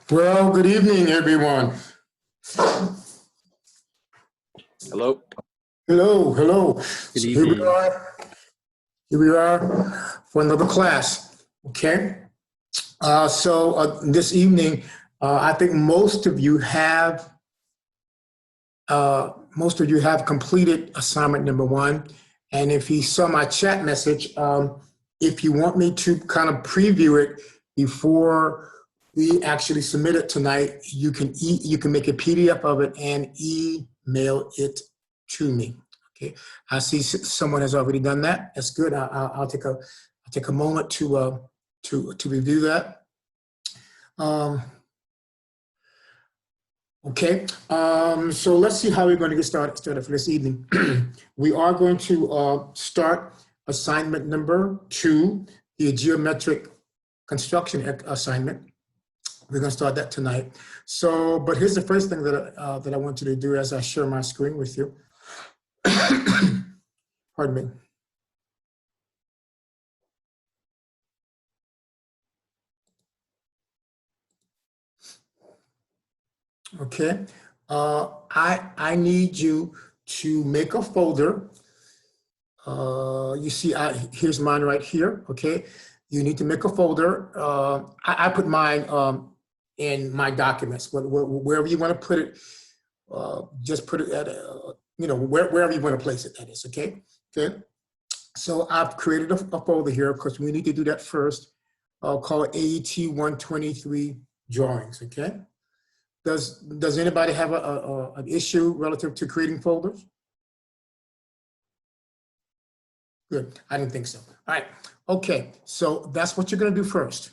Well, good evening, everyone. Hello. Hello, hello. Good So here we evening. are. Here we are for another class. Okay. This evening, I think most of you have completed assignment number 1. And if you saw my chat message, if you want me to kind of preview it before we actually submit it tonight, you can make a PDF of it and email it to me. Okay, I see someone has already done that. That's good. I'll take a moment to review that. Okay, so let's see how we're going to get started for this evening. We are going to start assignment number 2, the geometric construction assignment. We're going to start that tonight. So, but here's the first thing that I want you to do as I share my screen with you. Pardon me. Okay, I need you to make a folder. You see, here's mine right here. Okay, you need to make a folder. I put mine in my documents, wherever you want to put it. Just put it at wherever you want to place it. That is okay. Okay. So I've created a folder here because we need to do that first. I'll call it AET 123 drawings. Okay. Does anybody have an issue relative to creating folders? Good. I didn't think so. All right. Okay. So that's what you're going to do first.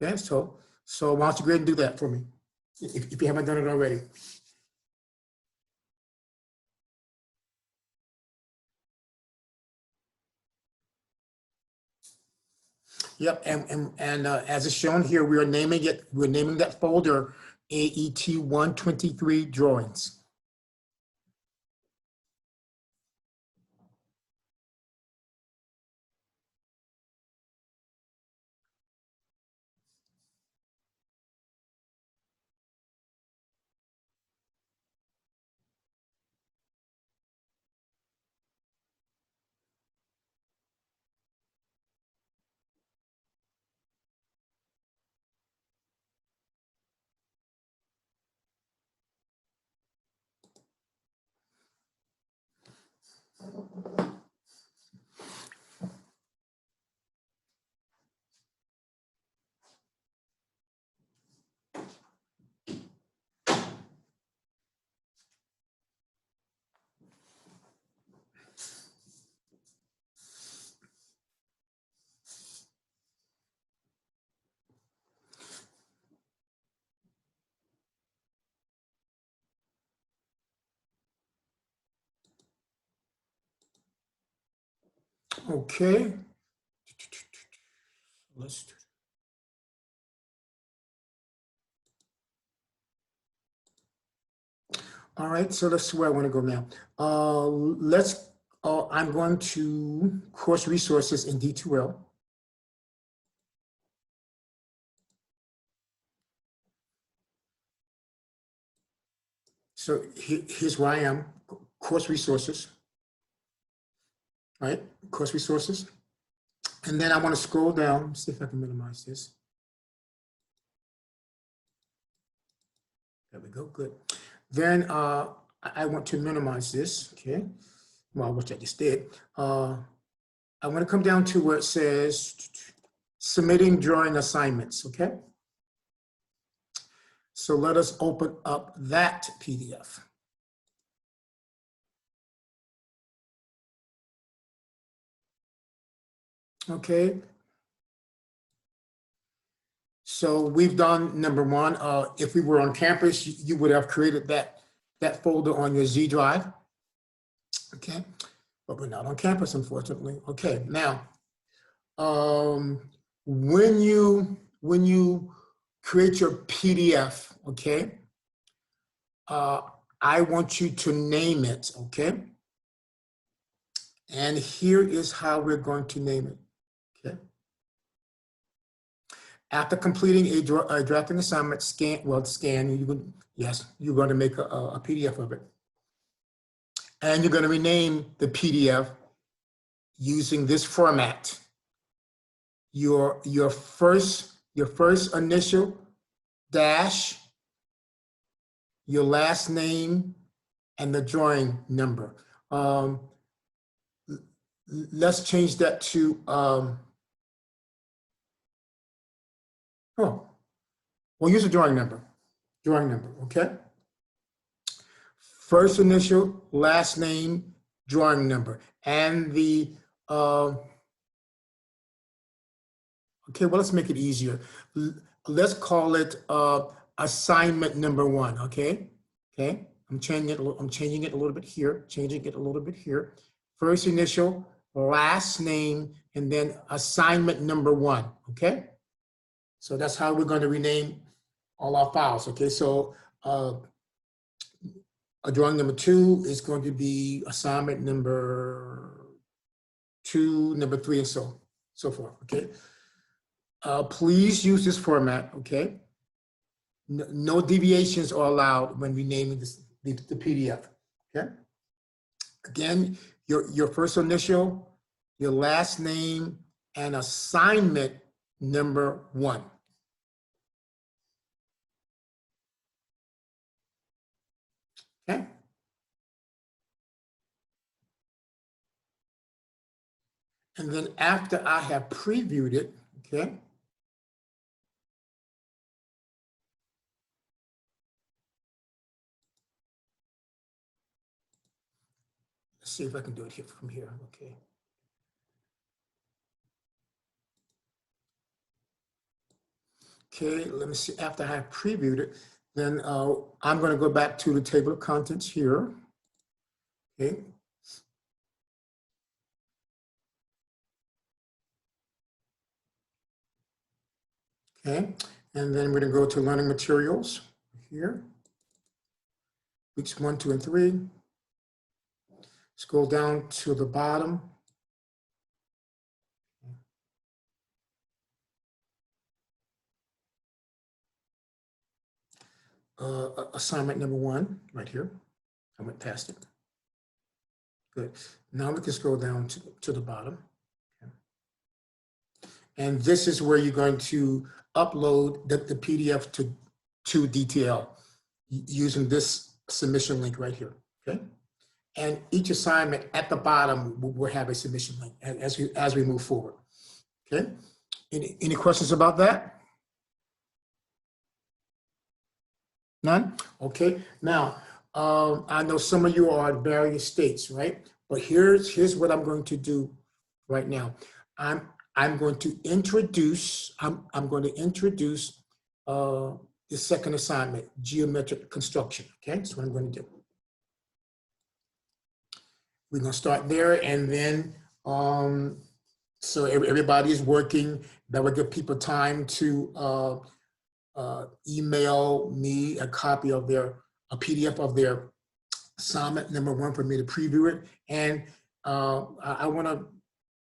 Okay. So why don't you go ahead and do that for me, if you haven't done it already. Yep. And as it's shown here, we are naming it. We're naming that folder AET 123 drawings. Okay. Let's do. All right, so let's see where I want to go now. I'm going to course resources in D2L. So here's where I am, course resources, right? Course resources. And then I want to scroll down, see if I can minimize this. There we go, good. Then I want to minimize this, okay? Well, which I just did. I want to come down to where it says submitting drawing assignments, okay? So let us open up that PDF. Okay. So we've done number 1. If we were on campus, you would have created that folder on your Z drive. Okay, but we're not on campus, unfortunately. Okay, now, when you create your PDF, okay, I want you to name it, okay? And here is how we're going to name it, okay? After completing a drafting assignment, you're going to make a PDF of it. And you're going to rename the PDF using this format. Your first initial dash, your last name, and the drawing number. Let's change that to, we'll use a drawing number, okay? First initial, last name, drawing number. And the, okay, well, let's make it easier. Let's call it assignment number 1, okay? Okay, I'm changing it a little bit here, First initial, last name, and then assignment number 1, okay? So that's how we're going to rename all our files, okay? So a drawing number 2 is going to be assignment number 2, number 3, and so forth, okay? Please use this format, okay? No deviations are allowed when renaming the PDF, okay? Again, your first initial, your last name, and assignment number 1. Okay? And then after I have previewed it, okay? Let's see if I can do it here from here, okay? Okay, let me see, after I have previewed it, then I'm going to go back to the table of contents here, okay? Okay, and then we're going to go to learning materials here, weeks 1, 2, and 3. Scroll down to the bottom. Assignment number 1, right here. I went past it. Good. Now we can scroll down to the bottom. Okay. And this is where you're going to upload the PDF to DTL using this submission link right here, okay? And each assignment at the bottom will have a submission link as we move forward, okay? Any questions about that? None? Okay, now, I know some of you are at various states, right? But here's what I'm going to do right now. I'm going to introduce the second assignment, geometric construction, okay? That's what I'm going to do. We're going to start there, and then, so everybody is working. That will give people time to email me a copy of a PDF of their assignment number 1 for me to preview it. And I want to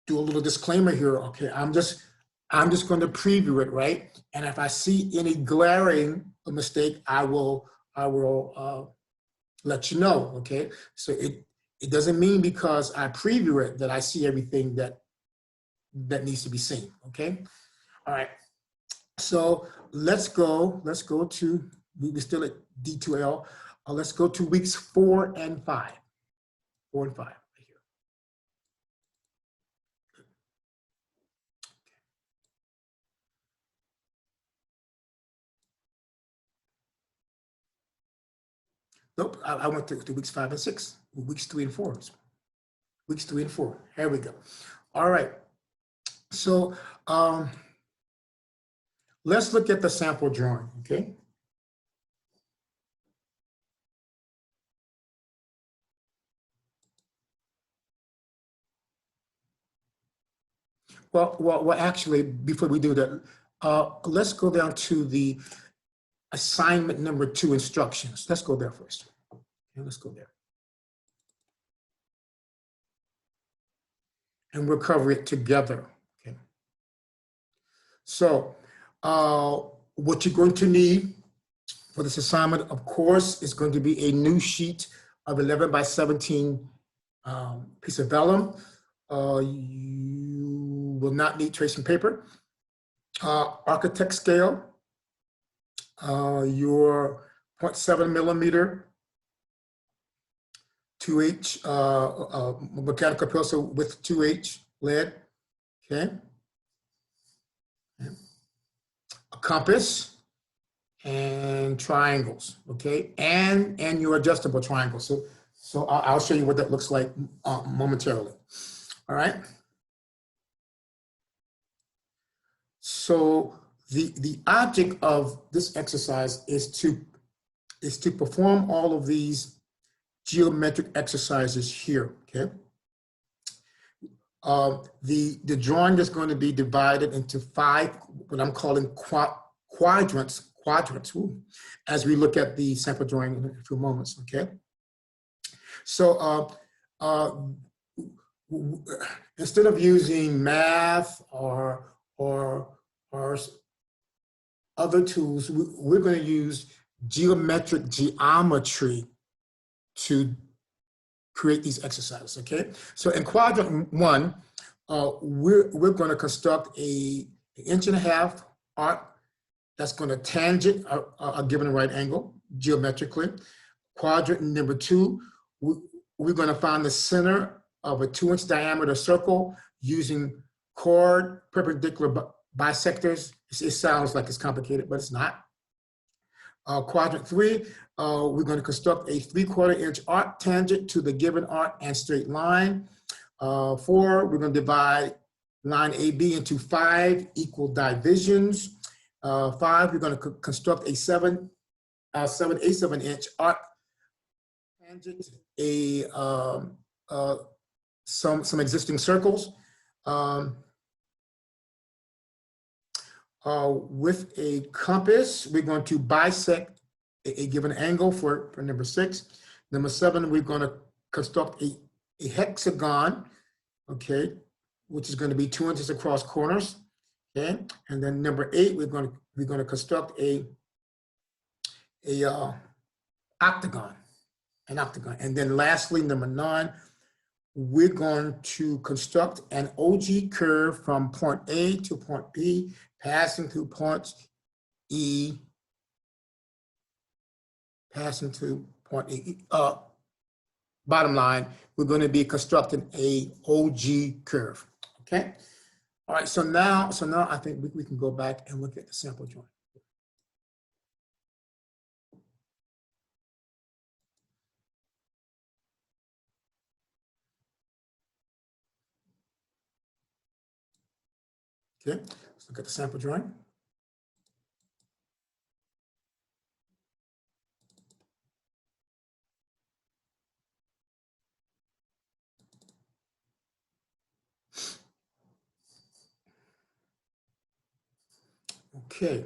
do a little disclaimer here. Okay, I'm just going to preview it, right? And if I see any glaring mistake, I will let you know. Okay, so it doesn't mean because I preview it that I see everything that needs to be seen. Okay, all right. So let's go to, we're still at D2L. Let's go to weeks 4 and 5. 4 and 5 right here. Nope, I went to weeks 5 and 6, weeks 3 and 4. Weeks 3 and 4, here we go. All right, so let's look at the sample drawing, okay? Well, actually, before we do that, let's go down to the assignment number 2 instructions. Let's go there first. Okay, let's go there. And we'll cover it together, okay? So What you're going to need for this assignment, of course, is going to be a new sheet of 11 by 17 piece of vellum. You will not need tracing paper. Architect scale, your 0.7 millimeter 2H mechanical pencil with 2H lead, okay? A compass and triangles, okay? And your adjustable triangle. So I'll show you what that looks like momentarily, all right? So the object of this exercise is to perform all of these geometric exercises here, okay? The drawing is going to be divided into 5, what I'm calling quadrants, as we look at the sample drawing in a few moments, okay? So instead of using math or other tools, we're going to use geometric geometry to create these exercises, okay? So in quadrant 1, we're going to construct an 1.5-inch arc that's going to tangent a given right angle geometrically. Quadrant number 2, we're going to find the center of a 2-inch diameter circle using chord perpendicular bisectors. It sounds like it's complicated, but it's not. Quadrant 3, we're going to construct a 3/4-inch arc tangent to the given arc and straight line. 4, we're going to divide line AB into 5 equal divisions. 5, we're going to construct a 7/8-inch arc tangent, some existing circles. With a compass, we're going to bisect a given angle for number 6. Number 7, we're going to construct a hexagon, okay, which is going to be 2 inches across corners, okay. And then number 8, we're going to construct an octagon. And then lastly, number 9, we're going to construct an OG curve from point A to point B, passing through points E, passing to point E. Bottom line, we're going to be constructing a OG curve, okay? All right, so now I think we can go back and look at the sample drawing. Okay, let's look at the sample drawing. Okay.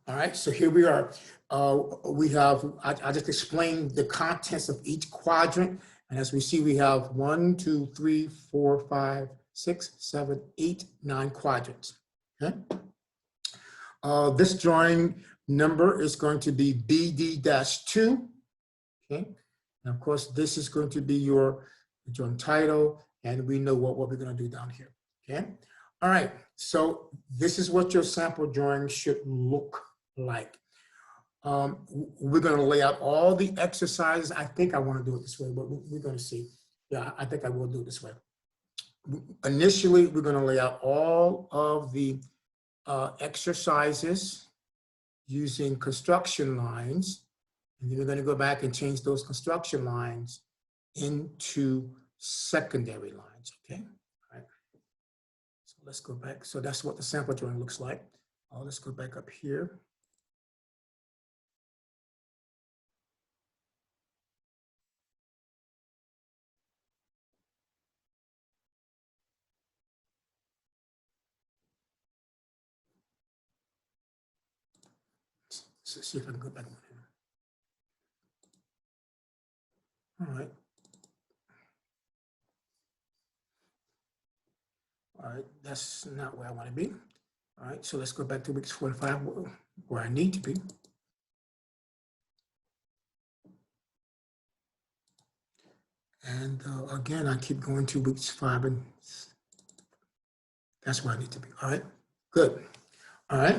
All right, so here we are. I just explained the contents of each quadrant. And as we see, we have 1, 2, 3, 4, 5, 6, 7, 8, 9 quadrants. Okay. This drawing number is going to be BD-2. Okay. And of course, this is going to be your drawing title, and we know what we're going to do down here. Okay. All right. So this is what your sample drawing should look like. We're going to lay out all the exercises. I think I want to do it this way, but we're going to see. Yeah, I think I will do it this way. Initially, we're going to lay out all of the exercises using construction lines, and then we're going to go back and change those construction lines into secondary lines, okay? All right. So let's go back. So that's what the sample drawing looks like. Let's go back up here. Let's see if I can go back on here. All right. All right, that's not where I want to be. All right, so let's go back to weeks 4 and 5 where I need to be. And again, I keep going to weeks 5 and that's where I need to be. All right, good. All right.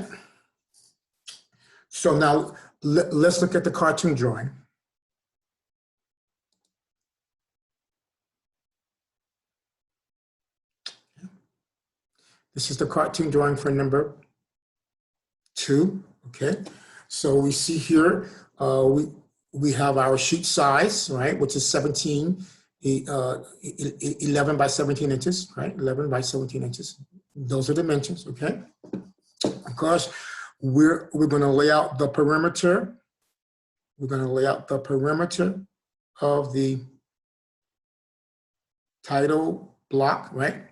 So now let's look at the cartoon drawing. This is the cartoon drawing for number 2, okay? So we see here, we have our sheet size, right, which is 11 by 17 inches, right? 11 by 17 inches. Those are dimensions, okay? Of course, we're going to lay out the perimeter. We're going to lay out the perimeter of the title block, right?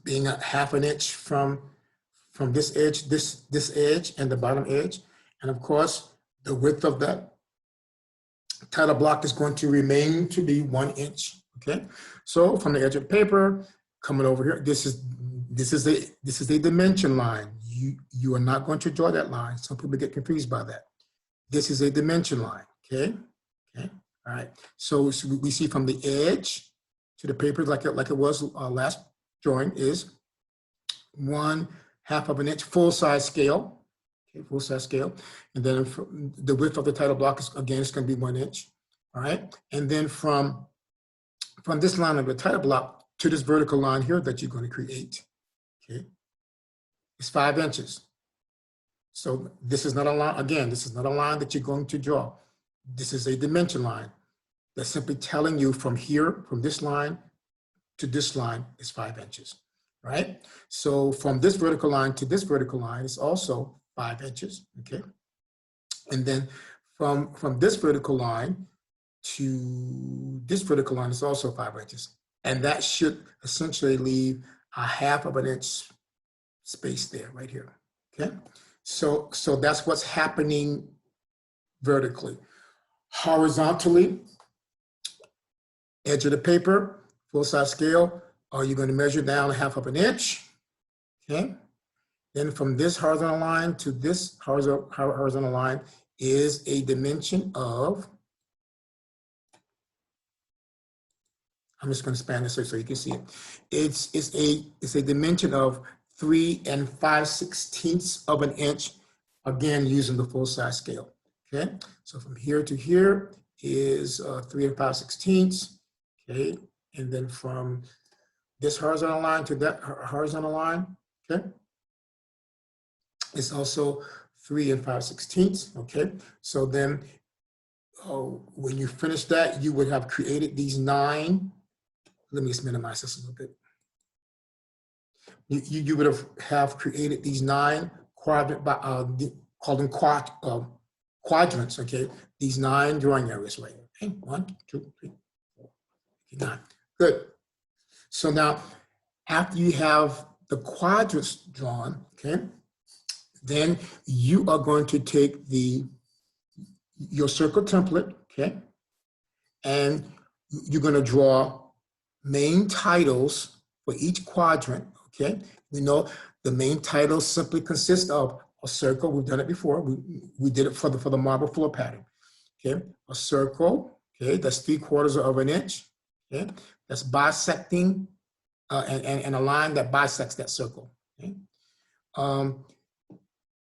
Being a ½ an inch from this edge, this edge and the bottom edge. And of course, the width of that title block is going to remain to be 1 inch, okay? So from the edge of the paper, coming over here, this is a dimension line. You are not going to draw that line. Some people get confused by that. This is a dimension line, okay? Okay, all right. So we see from the edge to the paper, like it was last drawing, is 1/2 of an inch, full size scale. Okay, full size scale. And then the width of the title block is, again, it's going to be 1 inch. All right. And then from this line of the title block to this vertical line here that you're going to create, okay, it's 5 inches. So this is not a line, again, this is not a line that you're going to draw. This is a dimension line that's simply telling you from here, from this line to this line is 5 inches, right? So from this vertical line to this vertical line is also 5 inches, okay? And then from this vertical line to this vertical line is also 5 inches. And that should essentially leave a ½ of an inch space there, right here, okay? So that's what's happening vertically. Horizontally, edge of the paper, full size scale, you're going to measure down a ½ of an inch, okay? Then from this horizontal line to this horizontal line is a dimension of, I'm just going to span this so you can see it. It's a dimension of 3 5/16 of an inch, again, using the full size scale, okay? So from here to here is 3 5/16, okay? And then from this horizontal line to that horizontal line, okay? It's also 3 5/16, okay? So then when you finish that, you would have created these 9, let me just minimize this a little bit. You would have created these 9 quadrant, call them quadrants, okay? These 9 drawing areas right here, okay? 1, 2, 3, 4, 9, good. So now, after you have the quadrants drawn, okay, then you are going to take your circle template, okay, and you're going to draw main titles for each quadrant, okay? We know the main titles simply consist of a circle. We've done it before. We did it for the marble floor pattern, okay? A circle, okay, that's 3/4 of an inch, okay? That's bisecting and a line that bisects that circle, okay?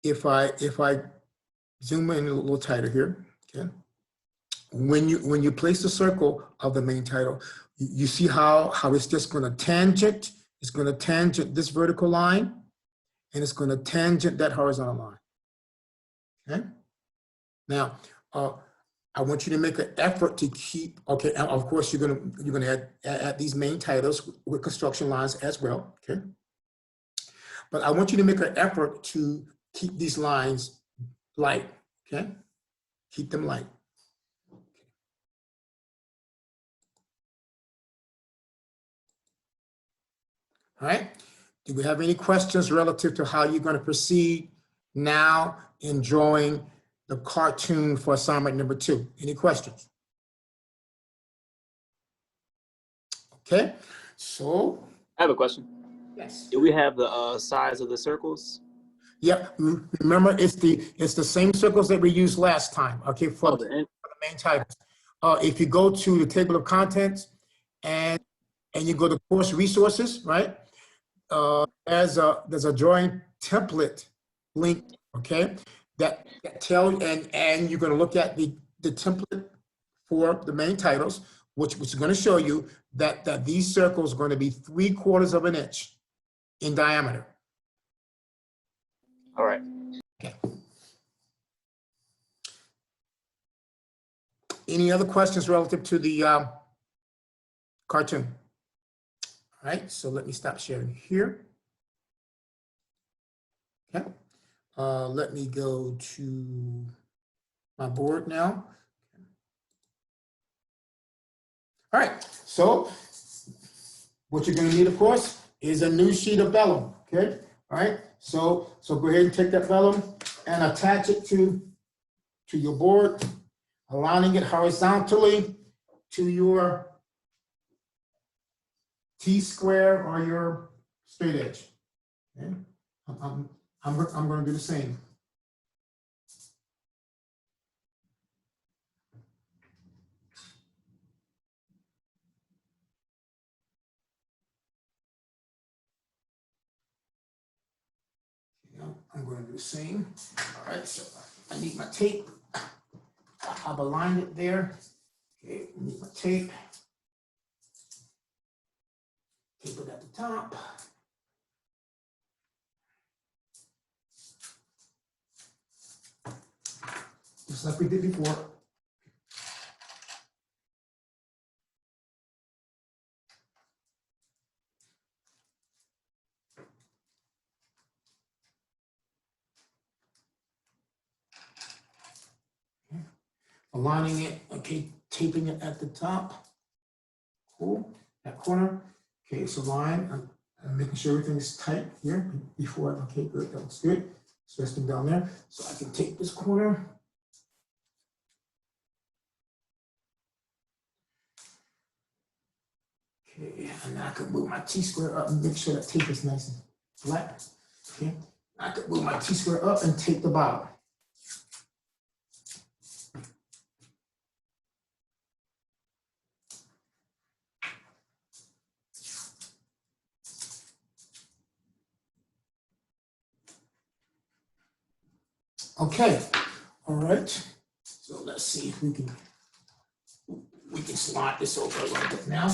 If I zoom in a little tighter here, okay? When you place the circle of the main title, you see how it's just going to tangent. It's going to tangent this vertical line, and it's going to tangent that horizontal line. Okay. Now, I want you to make an effort to keep. Okay. And of course, you're going to add these main titles with construction lines as well. Okay. But I want you to make an effort to keep these lines light. Okay. Keep them light. All right. Do we have any questions relative to how you're going to proceed now in drawing the cartoon for assignment number 2? Any questions? Okay. So I have a question. Yes. Do we have the size of the circles? Yep. Remember, it's the same circles that we used last time. Okay, Oh, for the main titles. If you go to the table of contents and you go to course resources, right? There's a drawing template link. Okay, that tells, and you're going to look at the template for the main titles, which is going to show you that these circles are going to be 3/4 of an inch in diameter. all right. Okay. Any other questions relative to the cartoon? All right, so let me stop sharing here. Okay, let me go to my board now. All right, so what you're going to need, of course, is a new sheet of vellum. Okay, all right, so go ahead and take that vellum and attach it to your board, aligning it horizontally to your T-square or your straight edge. Okay, I'm going to do the same. I'm going to do the same. All right, so I need my tape. I've aligned it there. Okay, I need my tape. Tape it at the top. Just like we did before. Okay. Aligning it, okay, taping it at the top. Cool, that corner. Okay, it's aligned. I'm making sure everything is tight here before. Okay, good, that looks good. It's resting down there. So I can tape this corner. Okay, and now I can move my T-square up and make sure that tape is nice and flat. Okay, I can move my T-square up and tape the bottom. Okay, all right. So let's see if we can slide this over a little bit now.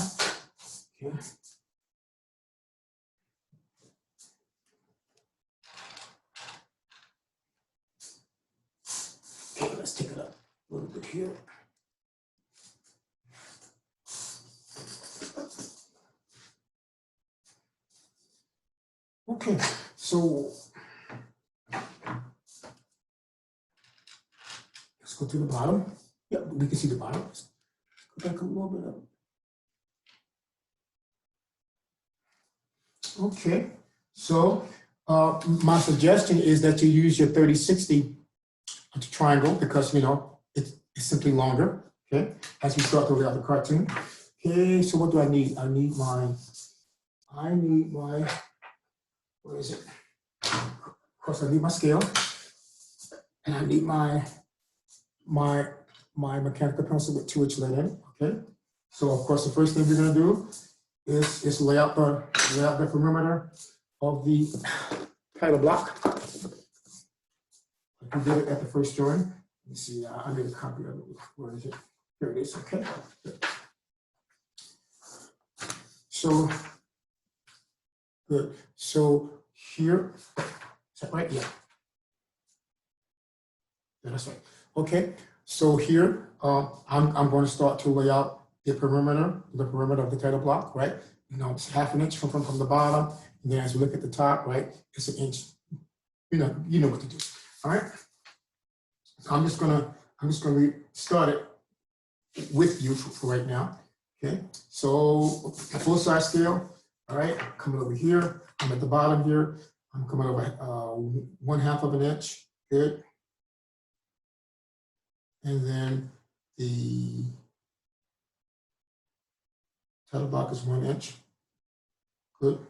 Okay. Okay, let's take it up a little bit here. Okay, so let's go to the bottom. Yep, we can see the bottom. Let's go back a little bit up. Okay, so my suggestion is that you use your 30-60 triangle because, you know, it's simply longer, okay, as we start to lay out the cartoon. Okay, so what do I need? I need my, where is it? Of course, I need my scale, and I need my mechanical pencil with 2-inch lead in, okay? So of course, the first thing we're gonna do is lay out the perimeter of the title block. Like we did it at the first drawing. Let me see, I made a copy of it. Where is it? Here it is, okay. So, good. So here, is that right? Yeah. Yeah, that's right. Okay, so here, I'm going to start to lay out the perimeter of the title block, right? You know, it's 1/2 inch from the bottom, and then as you look at the top, right, it's 1 inch. You know what to do. All right. So I'm just gonna start it with you for right now. Okay. So a full size scale. All right. Coming over here. I'm at the bottom here. I'm coming over 1/2 of an inch. Good. And then the title block is 1 inch. Good.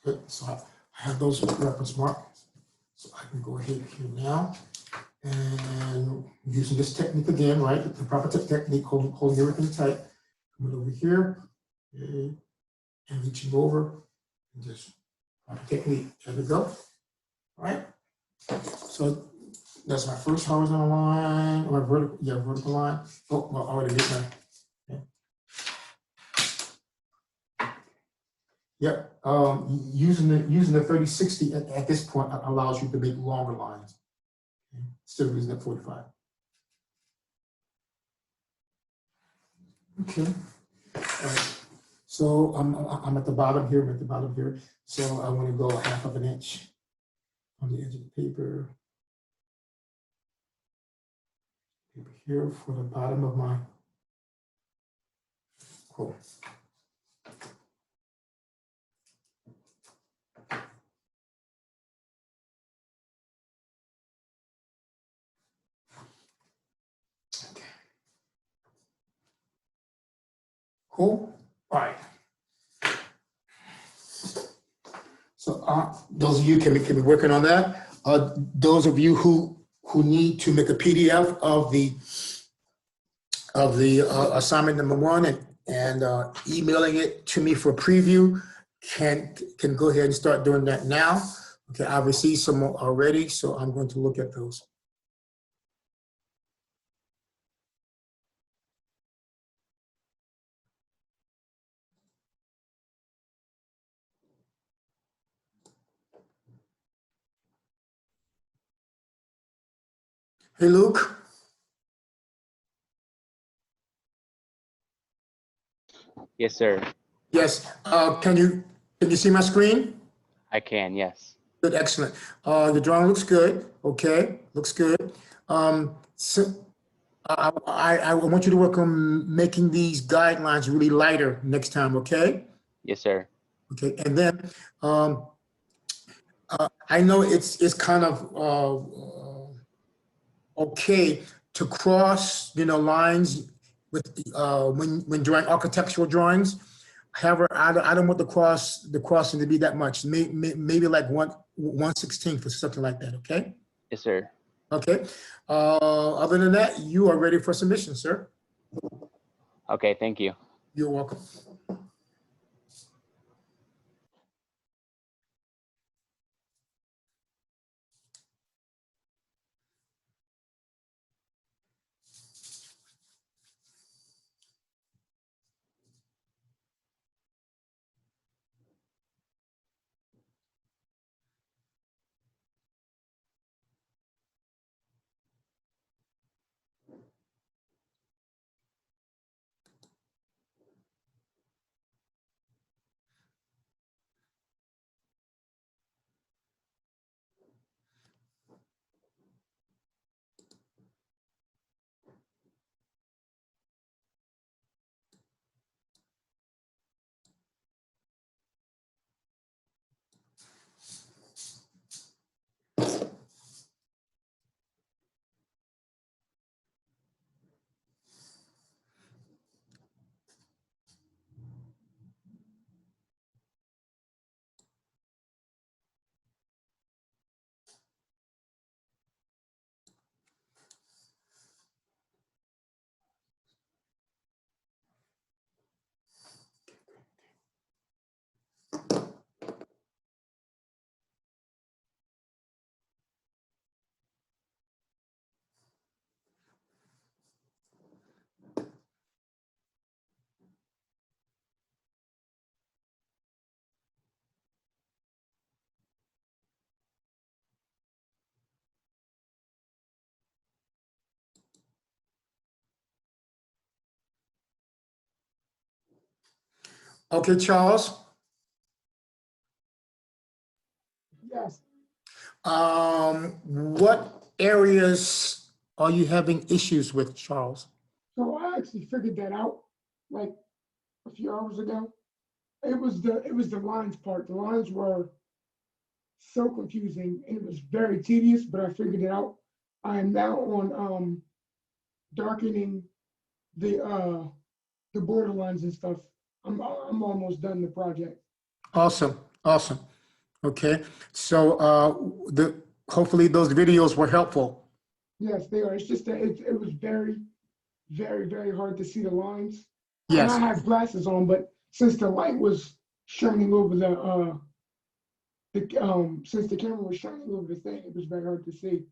Good. So I have those reference marks. So I can go ahead here now and using this technique again, right? The proper technique, holding everything tight. Coming over here, okay, and reaching over and just proper technique. There we go. All right. So that's my first horizontal line, or vertical, yeah, vertical line. Oh, well, I already did that. Yep. Using the 3060 at this point allows you to make longer lines. Okay. Instead of using that 45. Okay. All right. So I'm at the bottom here. I'm at the bottom here. So I want to go 1/2 of an inch on the edge of the paper. Paper here for the bottom of my quote. Okay. Cool. All right. So those of you can be working on that. Those of you who need to make a PDF of the assignment number 1 and emailing it to me for preview can go ahead and start doing that now. Okay, I've received some already, so I'm going to look at those. Hey, Luke. Yes, sir. Yes. Can you see my screen? I can, yes. Good, excellent. The drawing looks good. Okay, looks good. So I want you to work on making these guidelines really lighter next time. Okay. Yes, sir. Okay, and then I know it's kind of okay to cross, lines with when drawing architectural drawings. However, I don't want the crossing to be that much. Maybe like 1/16 or something like that. Okay. Yes, sir. Okay. Other than that, you are ready for submission, sir. Okay, thank you. You're welcome. Okay, Charles. Yes. What areas are you having issues with, Charles? So I actually figured that out like a few hours ago. It was the lines part. The lines were so confusing and it was very tedious, but I figured it out. I am now on darkening the border lines and stuff. I'm almost done the project. Awesome, awesome. Okay, so hopefully those videos were helpful. Yes, they are. It's just that it was very, very, very hard to see the lines. And I Yes, have glasses on, but since the light was shining over since the camera was shining over the thing, it was very hard to see.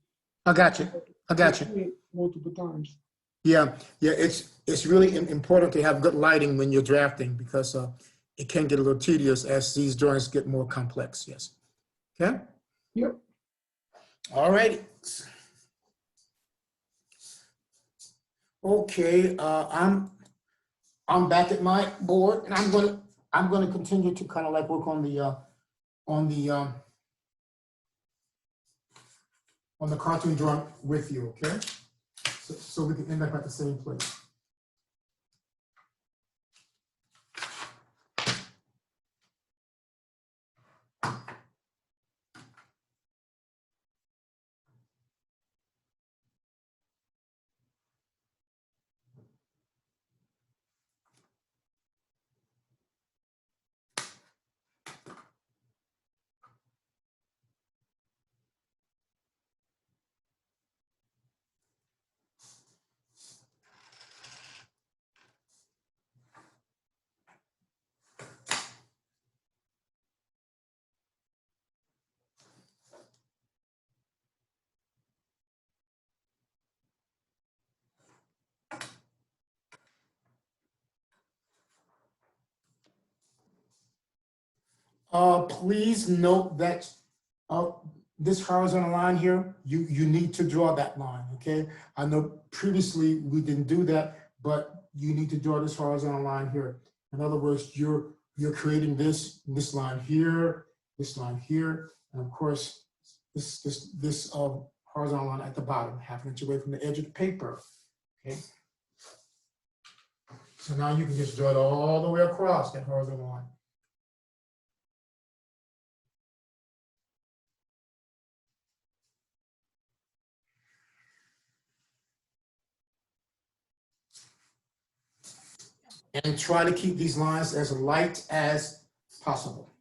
I got you. I got you. See it multiple times. Yeah, yeah, it's really important to have good lighting when you're drafting because it can get a little tedious as these drawings get more complex. Yes. Okay. Yep. All righty. Okay. I'm back at my board, and I'm gonna continue to kind of like work on the on the um, on the cartoon drawing with you. Okay. So we can end up at the same place. Please note that uh, this horizontal line here, you need to draw that line, okay? I know previously we didn't do that, but you need to draw this horizontal line here. In other words, you're creating this line here, and of course, this horizontal line at the bottom, half an inch away from the edge of the paper, okay? So now you can just draw it all the way across that horizontal line. And try to keep these lines as light as possible.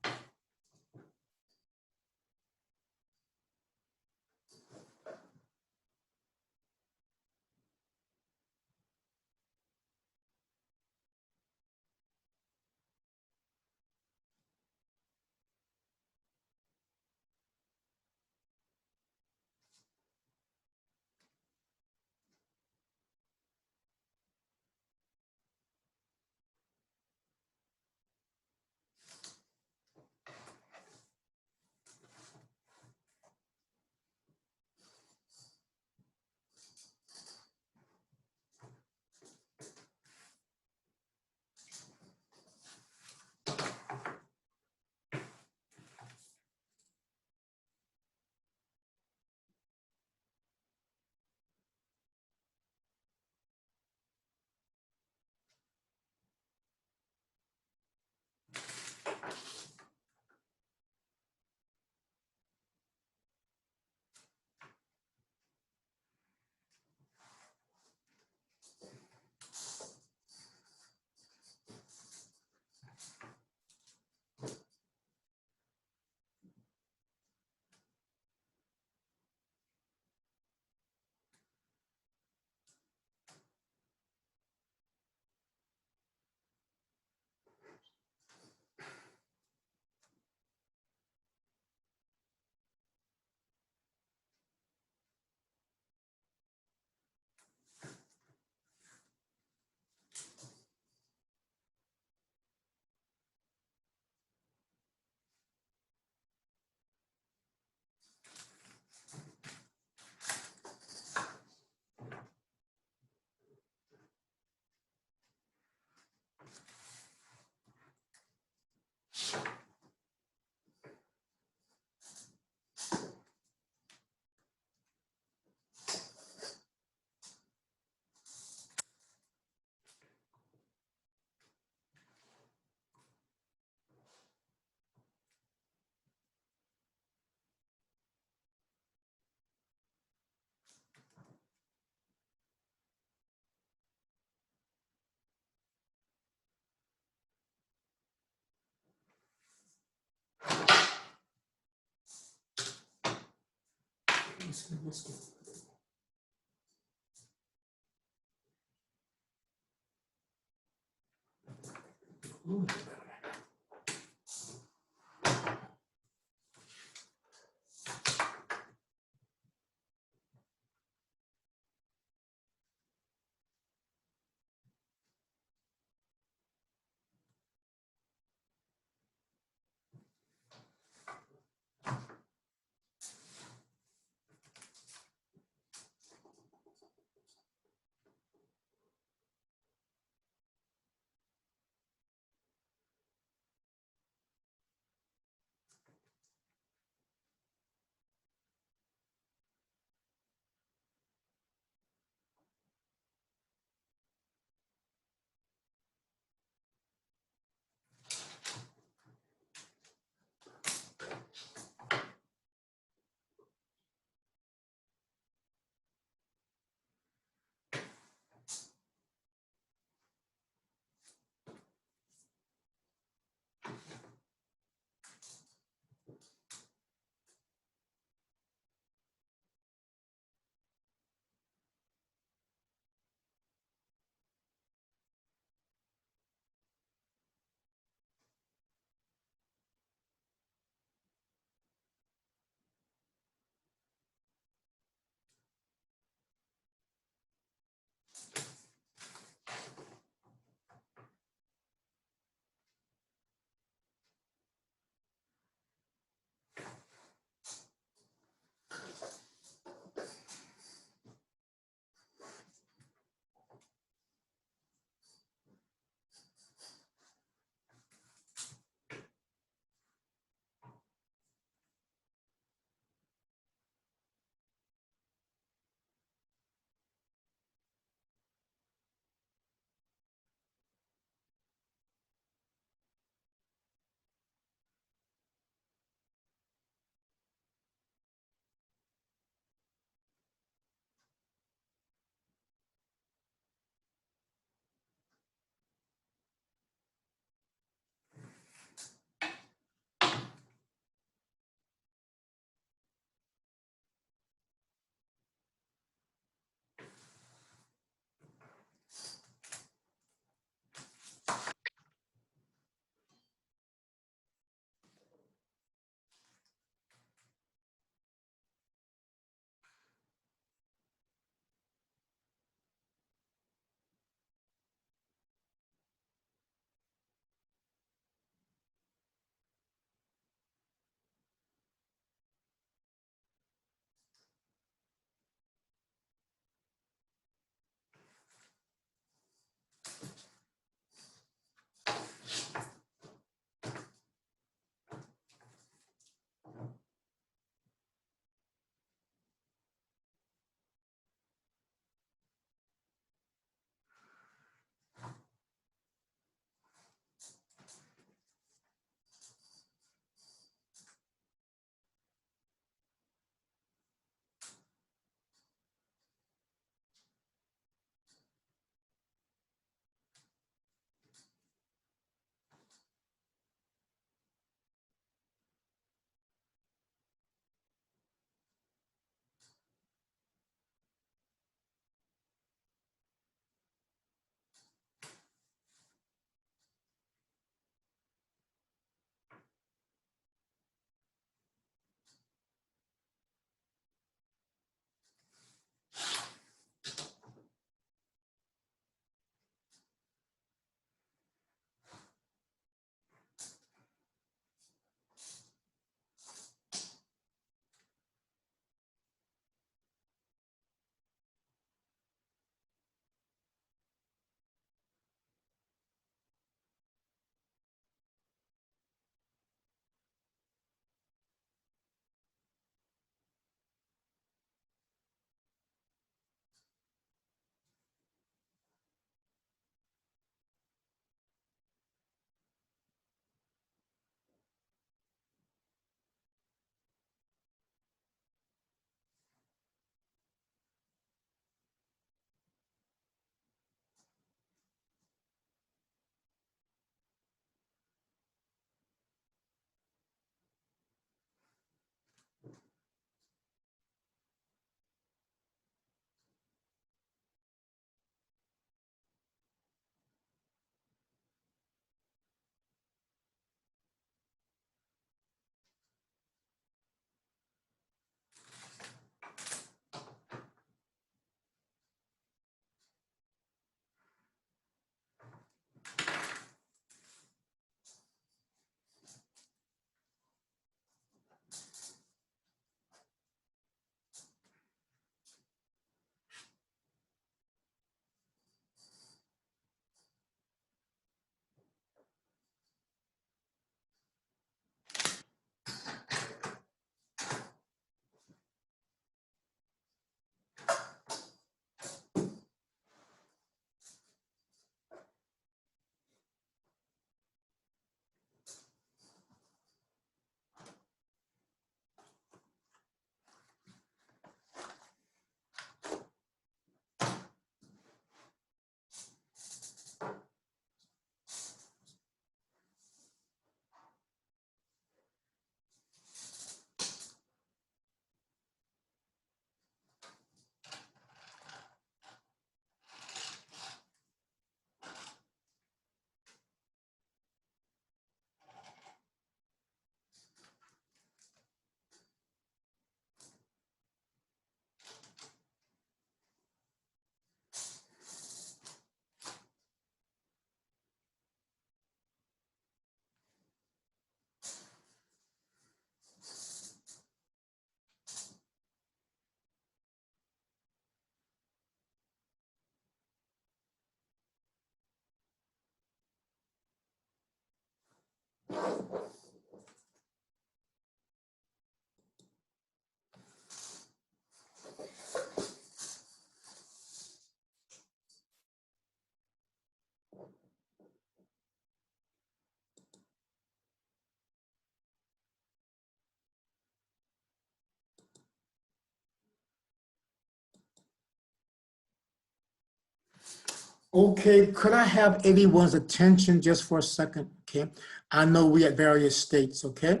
Okay, could I have everyone's attention just for a second? Okay, I know we at various states, okay?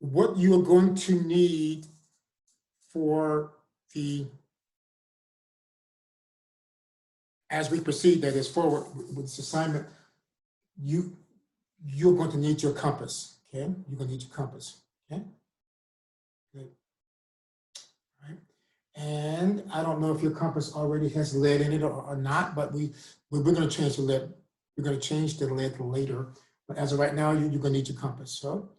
What you are going to need for as we proceed, that is forward with this assignment, you're going to need your compass, okay? You're going to need your compass, okay? Good. All right. And I don't know if your compass already has lead in it or not, but we're going to change the lead. We're going to change the lead later. But as of right now, you're going to need your compass. So,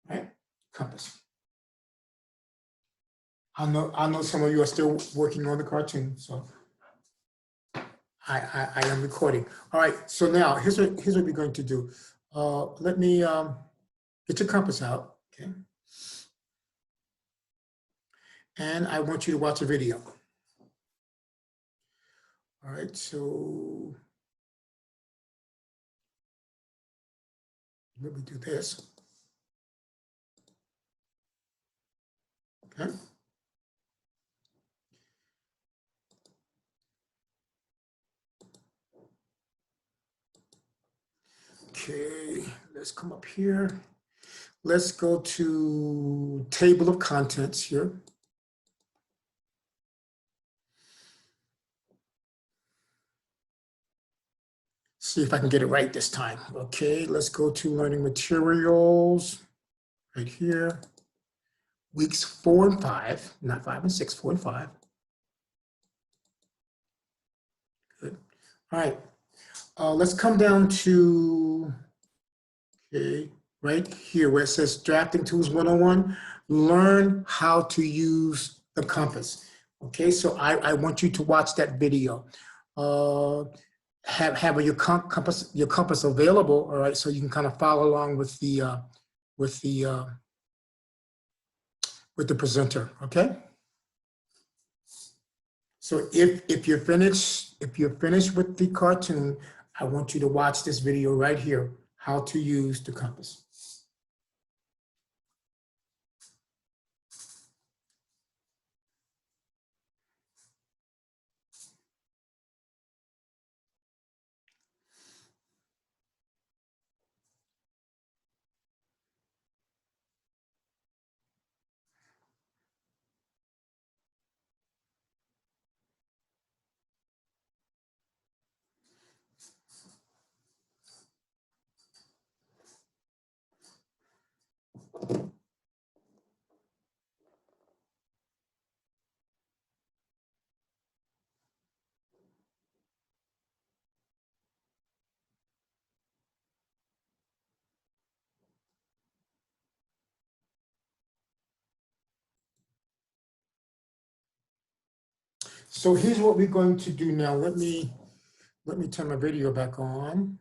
right, compass. I know some of you are still working on the cartoon, so I am recording. All right, so now here's what we're going to do. Let me get your compass out, okay? And I want you to watch a video. All right, so let me do this. Okay. Okay, let's come up here. Let's go to table of contents here. See if I can get it right this time. Okay, let's go to learning materials right here. Weeks 4 and 5, not 5 and 6, 4 and 5. Good. All right, let's come down to, okay, right here where it says Drafting Tools 101, learn how to use the compass. Okay, so I want you to watch that video. Have your compass available, all right, so you can kind of follow along with the presenter, okay? So if you're finished with the cartoon, I want you to watch this video right here, how to use the compass. So here's what we're going to do now. Let me turn my video back on.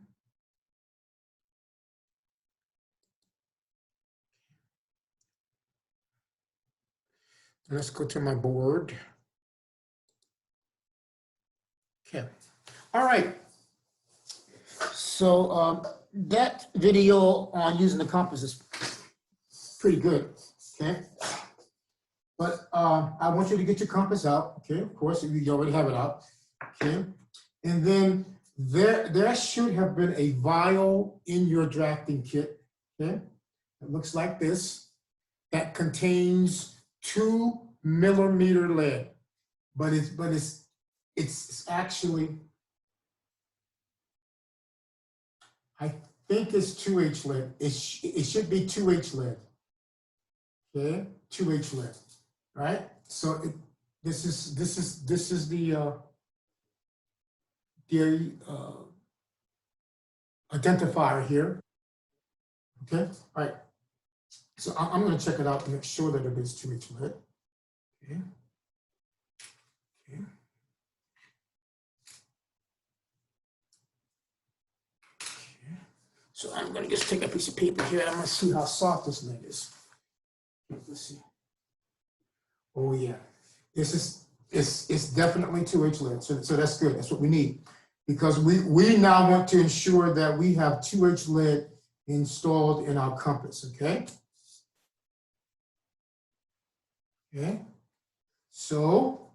Let's go to my board. Okay. All right. So that video on using the compass is pretty good. Okay. But I want you to get your compass out. Okay. Of course, you already have it out. Okay. And then there should have been a vial in your drafting kit. Okay. It looks like this. That contains 2 millimeter lead, but it's actually, I think it's 2H lead. It should be 2H lead. Okay, 2H lead, right? So this is the identifier here. Okay, all right. So I'm going to check it out to make sure that it is 2H lead. Okay. Okay. So I'm gonna just take a piece of paper here and I'm gonna see how soft this lid is. Let's see. Oh yeah, this is, it's definitely 2H lid, so that's good, that's what we need. Because we now want to ensure that we have 2H lid installed in our compass, okay? Okay, so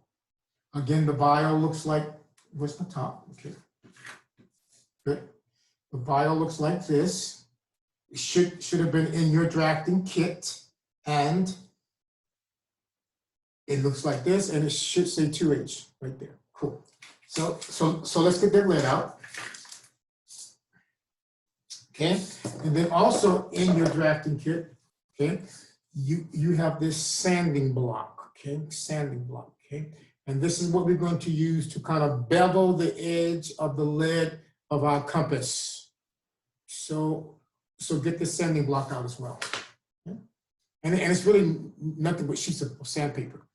again, the bio looks like, where's the top? Okay, good. The bio looks like this. It should have been in your drafting kit, and it looks like this, and it should say 2H right there. Cool. So let's get that lid out. Okay, and then also in your drafting kit, okay, you have this sanding block, okay, sanding block, okay, and this is what we're going to use to kind of bevel the edge of the lid of our compass. So get this sanding block out as well, okay? And it's really nothing but sheets of sandpaper.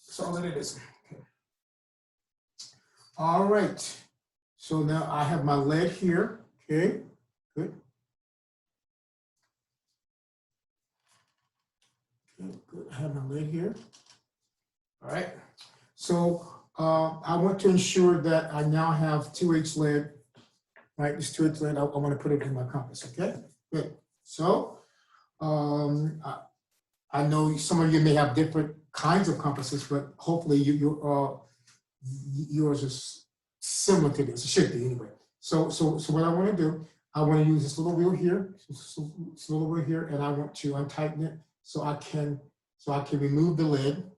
That's all that it is. Okay. All right, so now I have my lid here, okay, good. Good. I have my lid here. All right. So I want to ensure that I now have 2H lid. Right, this 2H lid. I want to put it in my compass. Okay. Good. So I know some of you may have different kinds of compasses, but hopefully yours is similar to this. It should be anyway. So what I want to do, I want to use this little wheel here, this little wheel here, and I want to untighten it. So I can remove the lid.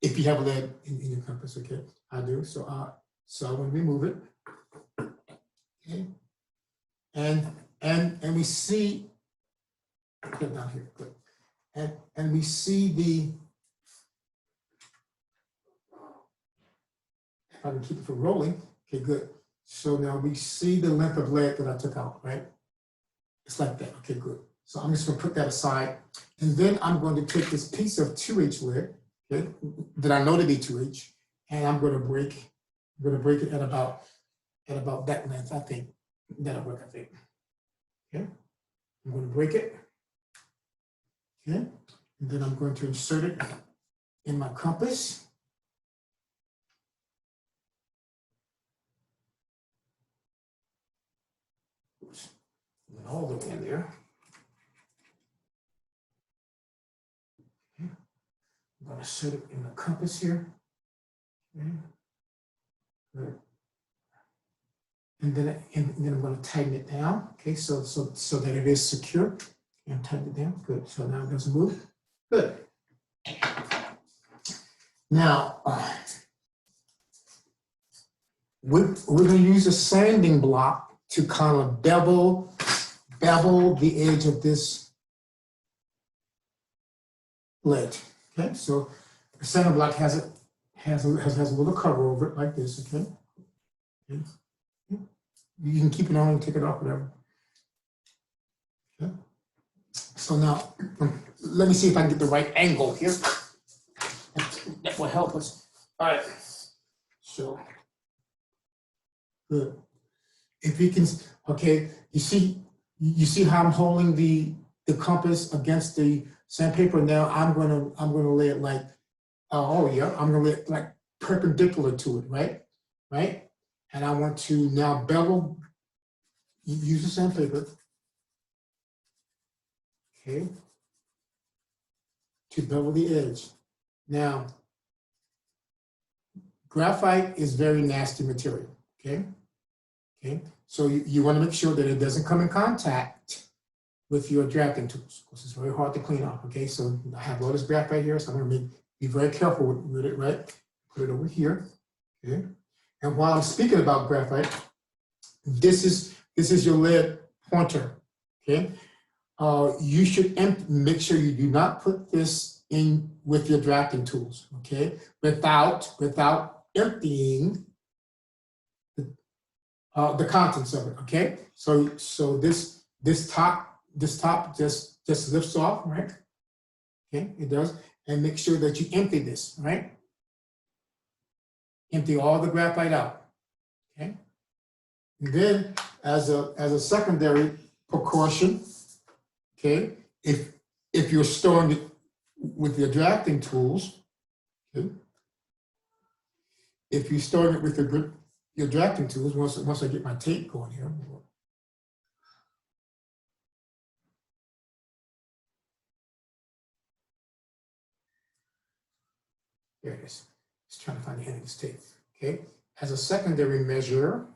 If you have a lid in your compass, okay, I do. So I want to remove it. Okay, and we see, get down here, good, and we see the. If I can keep it from rolling, okay, good. So now we see the length of lid that I took out, right? It's like that, okay, good. So I'm just gonna put that aside. And then I'm going to take this piece of 2H lid, okay, that I know to be 2H, and I'm gonna break it at about that length, I think. That'll work, I think. Okay, I'm gonna break it, okay? And then I'm going to insert it in my compass. Oops. All the way in there. I'm going to set it in the compass here. Okay. Good. And then I'm going to tighten it down. Okay, so that it is secure. And tighten it down. Good. So now it doesn't move. Good. Now we're going to use a sanding block to kind of bevel the edge of this lid. Okay, so the sanding block has a little cover over it like this. Okay, okay. You can keep it on and take it off, whatever. Okay. So now let me see if I can get the right angle here. That will help us. All right. So good. If you can, okay. You see how I'm holding the compass against the sandpaper. Now I'm gonna lay it like, I'm gonna lay it like perpendicular to it, right? And I want to now bevel. Use the sandpaper, okay, to bevel the edge. Now, graphite is very nasty material, okay? So you want to make sure that it doesn't come in contact with your drafting tools, because it's very hard to clean off, okay? So I have all this graphite here, so I'm going to be very careful with it, right? Put it over here, okay? And while I'm speaking about graphite, this is your lead pointer, okay? You should make sure you do not put this in with your drafting tools, okay? Without emptying the contents of it, okay? So this top just lifts off, right? Okay, it does, and make sure that you empty this, right? Empty all the graphite out, okay? And then as a secondary precaution, okay, if you're storing it with your drafting tools, okay, if you're storing it with your drafting tools, once I get my tape going here. There it is. Just trying to find the end of this tape. Okay. As a secondary measure,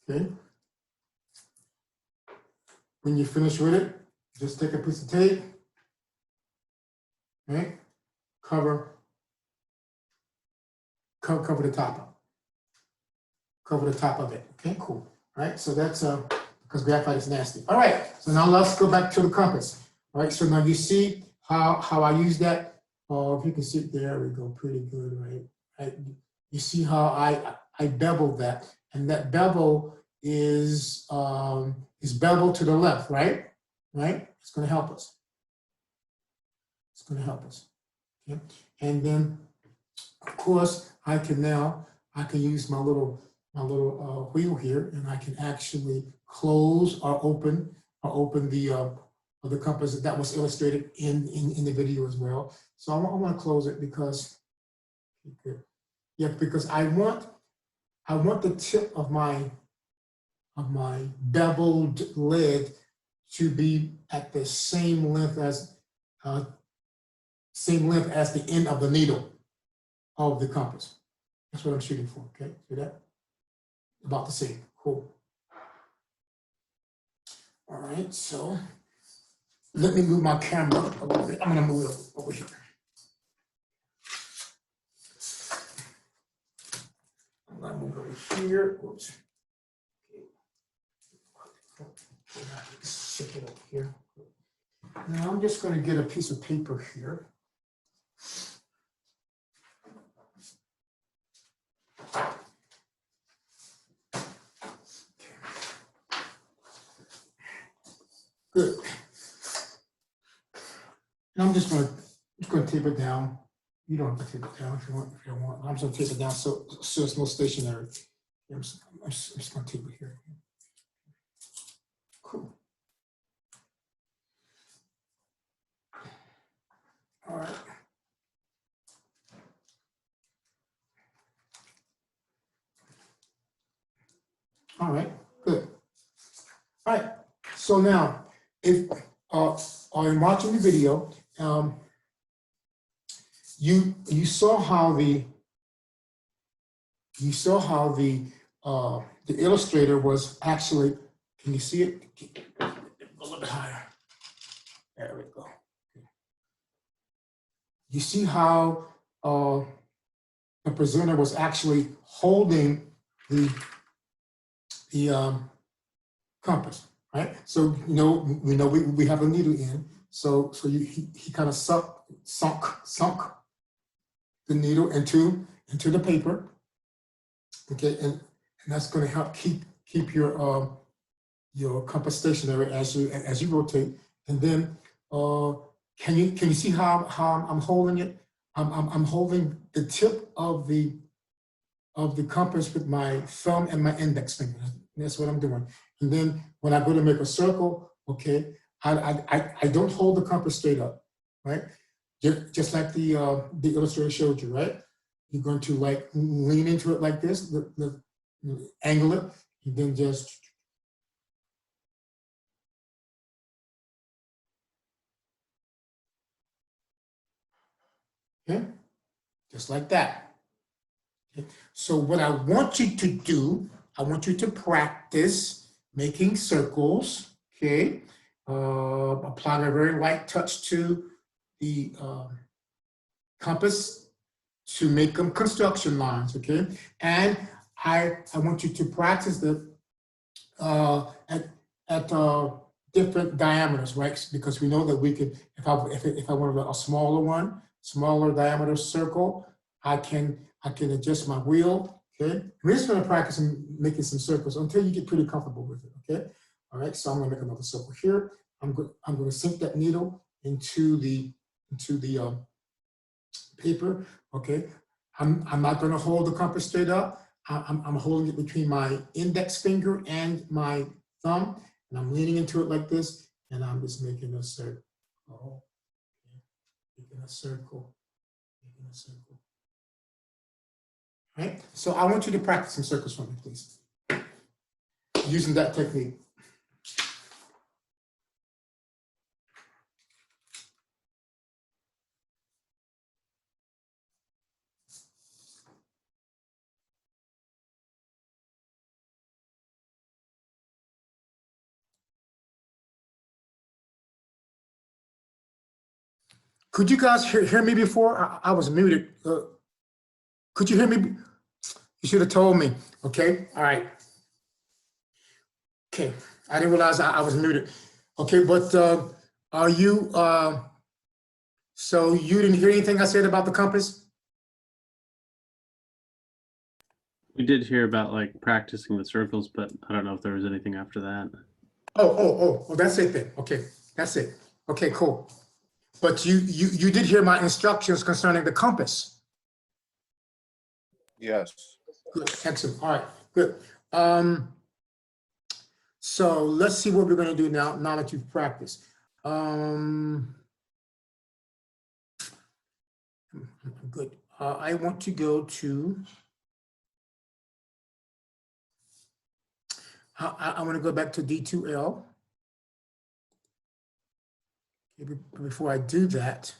okay, when you finish with it, just take a piece of tape, right? Cover the top of it. Cover the top of it. Okay, cool. All right, so that's because graphite is nasty. All right, so now let's go back to the compass. All right, so now you see how I use that. If you can see it, there we go, pretty good, right? You see how I beveled that, and that bevel is beveled to the left, right? Right? It's going to help us. It's going to help us. Okay, and then of course I can use my little wheel here, and I can actually close or open the compass that was illustrated in the video as well. So I want to close it because, because I want the tip of my beveled lead to be at the same length as the end of the needle of the compass. That's what I'm shooting for. Okay, see that? About the same. Cool. All right, so let me move my camera a little bit. I'm going to move it over here. I'm going to move over here. Oops. Shift it over here. Now I'm just going to get a piece of paper here. Good. And I'm just going to tape it down. You don't have to tape it down if you don't want. I'm just going to tape it down so it's more stationary. I'm just going to tape it here. Cool. All right. All right. Good. All right. So now, if I'm watching the video, you saw how the illustrator was actually. Can you see it? A little bit higher. There we go. You see how the presenter was actually holding the compass. Right, so we know we have a needle in, so he kind of sunk the needle into the paper, okay, and that's going to help keep your compass stationary as you rotate. And then can you see how I'm holding it? I'm holding the tip of the compass with my thumb and my index finger. That's what I'm doing. And then when I go to make a circle, okay, I don't hold the compass straight up, right? Just like the illustrator showed you, right? You're going to like lean into it like this, angle it, and then just. Okay, just like that. Okay. So what I want you to do, I want you to practice making circles, okay? Apply a very light touch to the compass to make them construction lines, okay? And I want you to practice the at different diameters, right? Because we know that we could, if I wanted a smaller diameter circle, I can adjust my wheel, okay? We're just going to practice making some circles until you get pretty comfortable with it, okay? All right, so I'm going to make another circle here. I'm going to sink that needle into the into the paper, okay? I'm not gonna hold the compass straight up. I'm holding it between my index finger and my thumb, and I'm leaning into it like this, and I'm just making a circle. Oh, okay. Making a circle, making a circle. All right, so I want you to practice some circles for me, please, using that technique. Could you guys hear me before? I was muted. Could you hear me? You should have told me. Okay, all right. Okay, I didn't realize I was muted. Okay, but are you, so you didn't hear anything I said about the compass? We did hear about like practicing the circles, but I don't know if there was anything after that. Oh, that's it then. Okay, that's it. Okay, cool. But you did hear my instructions concerning the compass. Yes. Good, excellent. All right, good. So let's see what we're going to do now that you've practiced. Good. I want to go to, I want to go back to D2L. Okay, before I do that,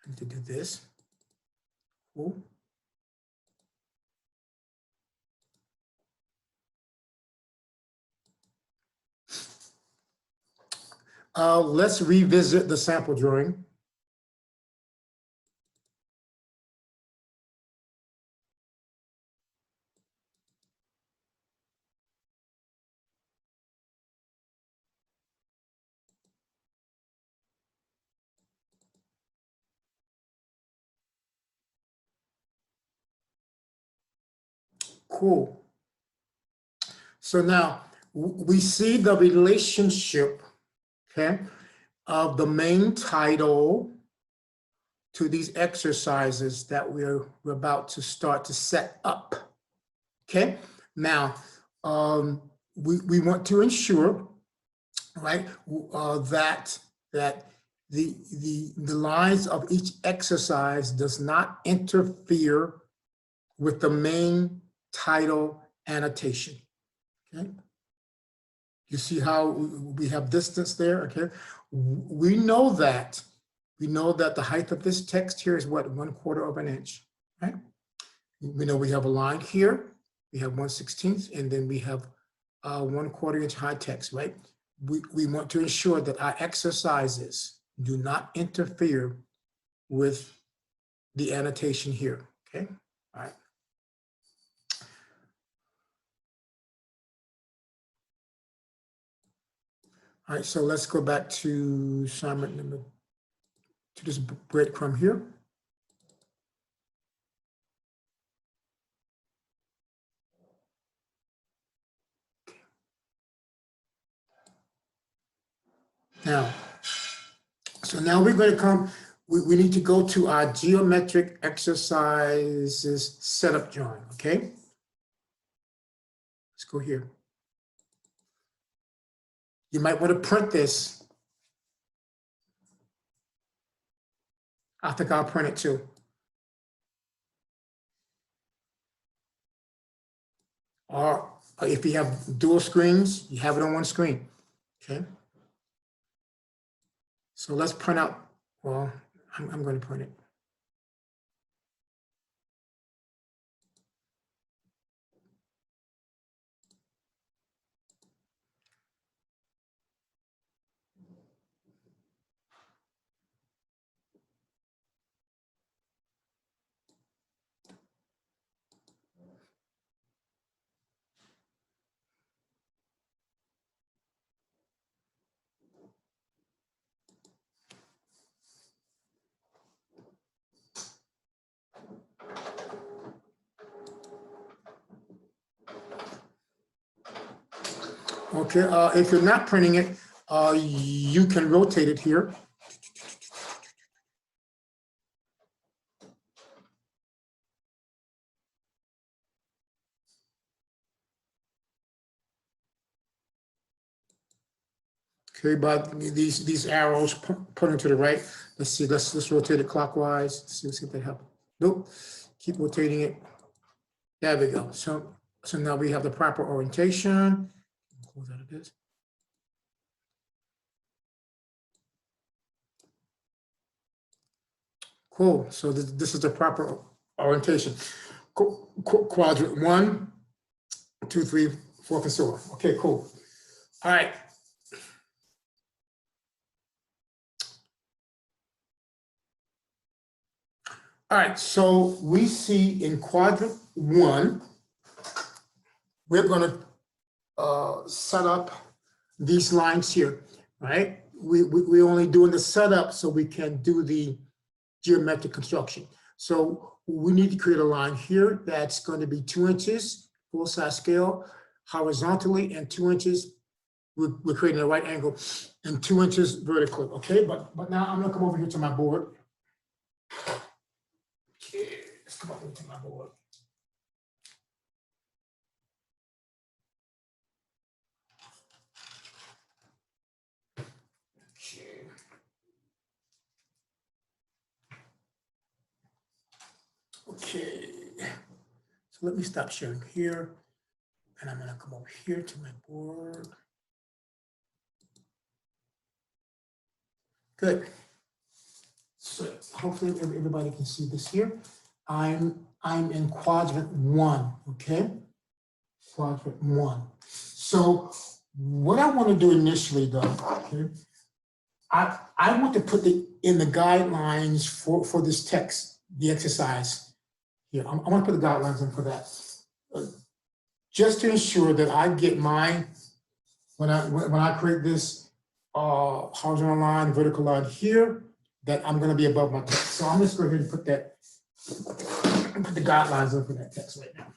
I need to do this. Cool. Let's revisit the sample drawing. Cool. So now we see the relationship, okay, of the main title to these exercises that we're about to start to set up. Okay, now we want to ensure, right, that the lines of each exercise does not interfere with the main title annotation. Okay, you see how we have distance there. Okay, we know that the height of this text here is what, 1/4 of an inch, right? We know we have a line here, we have 1/16, and then we have 1/4 inch high text, right? We want to ensure that our exercises do not interfere with the annotation here, okay? All right. All right, so let's go back to assignment number, to this breadcrumb here. Now, so now we're going to come, we need to go to our geometric exercises setup drawing, okay? Let's go here. You might want to print this. I think I'll print it too. Or if you have dual screens, you have it on one screen, okay? So let's print out, well, I'm going to print it. Okay, if you're not printing it, You can rotate it here. Okay, but these arrows pointing to the right. Let's see, let's rotate it clockwise. Let's see if that helps. Nope. Keep rotating it. There we go. So now we have the proper orientation. Close out of this. Cool. So this is the proper orientation. Quadrant 1, 2, 3, 4, and so on. Okay, cool. All right. All right, so we see in quadrant 1, we're going to set up these lines here, right? We're only doing the setup so we can do the geometric construction. So we need to create a line here that's going to be 2 inches, full size scale, horizontally, and 2 inches. We're creating a right angle, and 2 inches vertically, okay? But now I'm going to come over here to my board. Okay, let's come over to my board. Okay. Okay, so let me stop sharing here, and I'm gonna come over here to my board. Good. So hopefully everybody can see this here. I'm in quadrant 1, okay? Quadrant 1. So what I want to do initially, though, okay, I want to put in the guidelines for this text, the exercise here. I want to put the guidelines in for that, just to ensure that I get my, when I create this horizontal line, vertical line here, that I'm going to be above my text. So I'm just going to go ahead and put that, put the guidelines in for that text right now.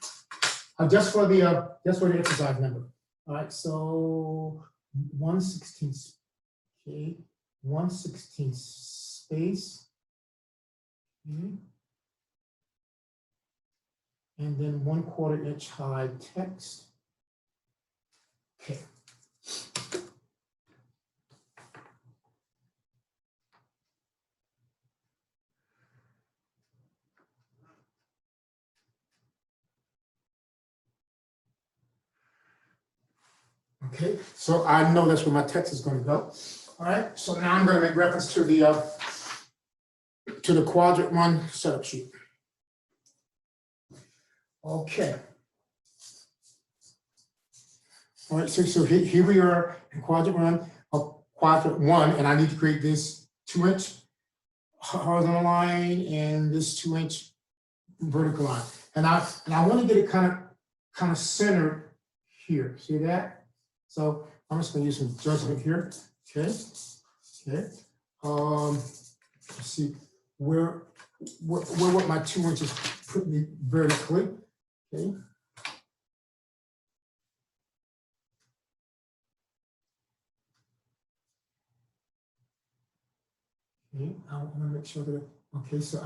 Just for the exercise number. All right, so 1/16, okay, 1/16 space, okay, and then 1/4 inch high text. Okay. Okay, so I know that's where my text is going to go. All right, so now I'm going to make reference to the quadrant 1 setup sheet. Okay. All right, so here we are in quadrant 1, and I need to create this 2 inch horizontal line and this 2 inch vertical line, and I want to get it kind of centered here. See that? So I'm just going to use some judgment here. Okay. Okay. Let's see where what my 2 inches put me vertically. Okay. Okay. I want to make sure that okay. So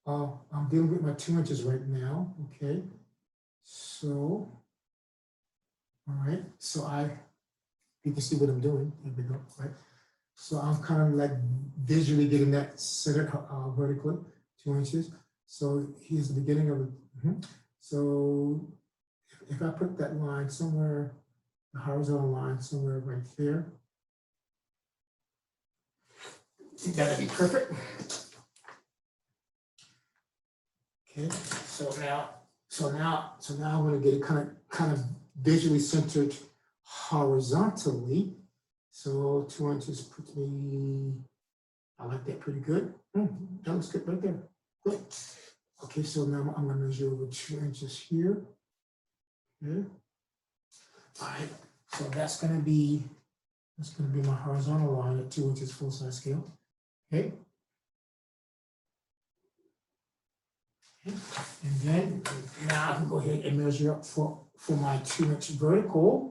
I'm dealing with my 2 inches right now. Okay. So all right. So you can see what I'm doing. There we go. Right. So I'm kind of like visually getting that centered vertically, 2 inches. So here's the beginning of it. So if I put that line somewhere, the horizontal line somewhere right there, that'd be perfect. Okay. So now I'm going to get it kind of visually centered horizontally. So 2 inches puts me, I like that pretty good. That looks good right there. Good. Okay, so now I'm going to measure over 2 inches here. Okay. All right. So that's going to be my horizontal line at 2 inches full size scale. Okay. And then now I can go ahead and measure up for my 2 inch vertical.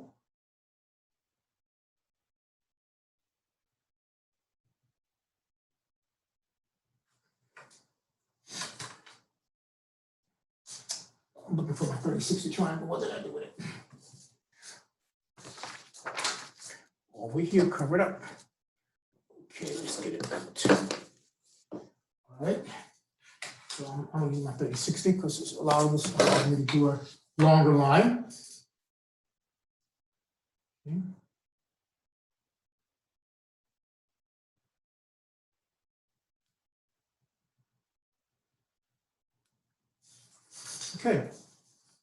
I'm looking for my 30-60 triangle. What did I do with it? Over here, cover it up. Okay, let's get it out. All right. So I'm gonna use my 30-60 because it's allows me to do a longer line. Okay. Okay,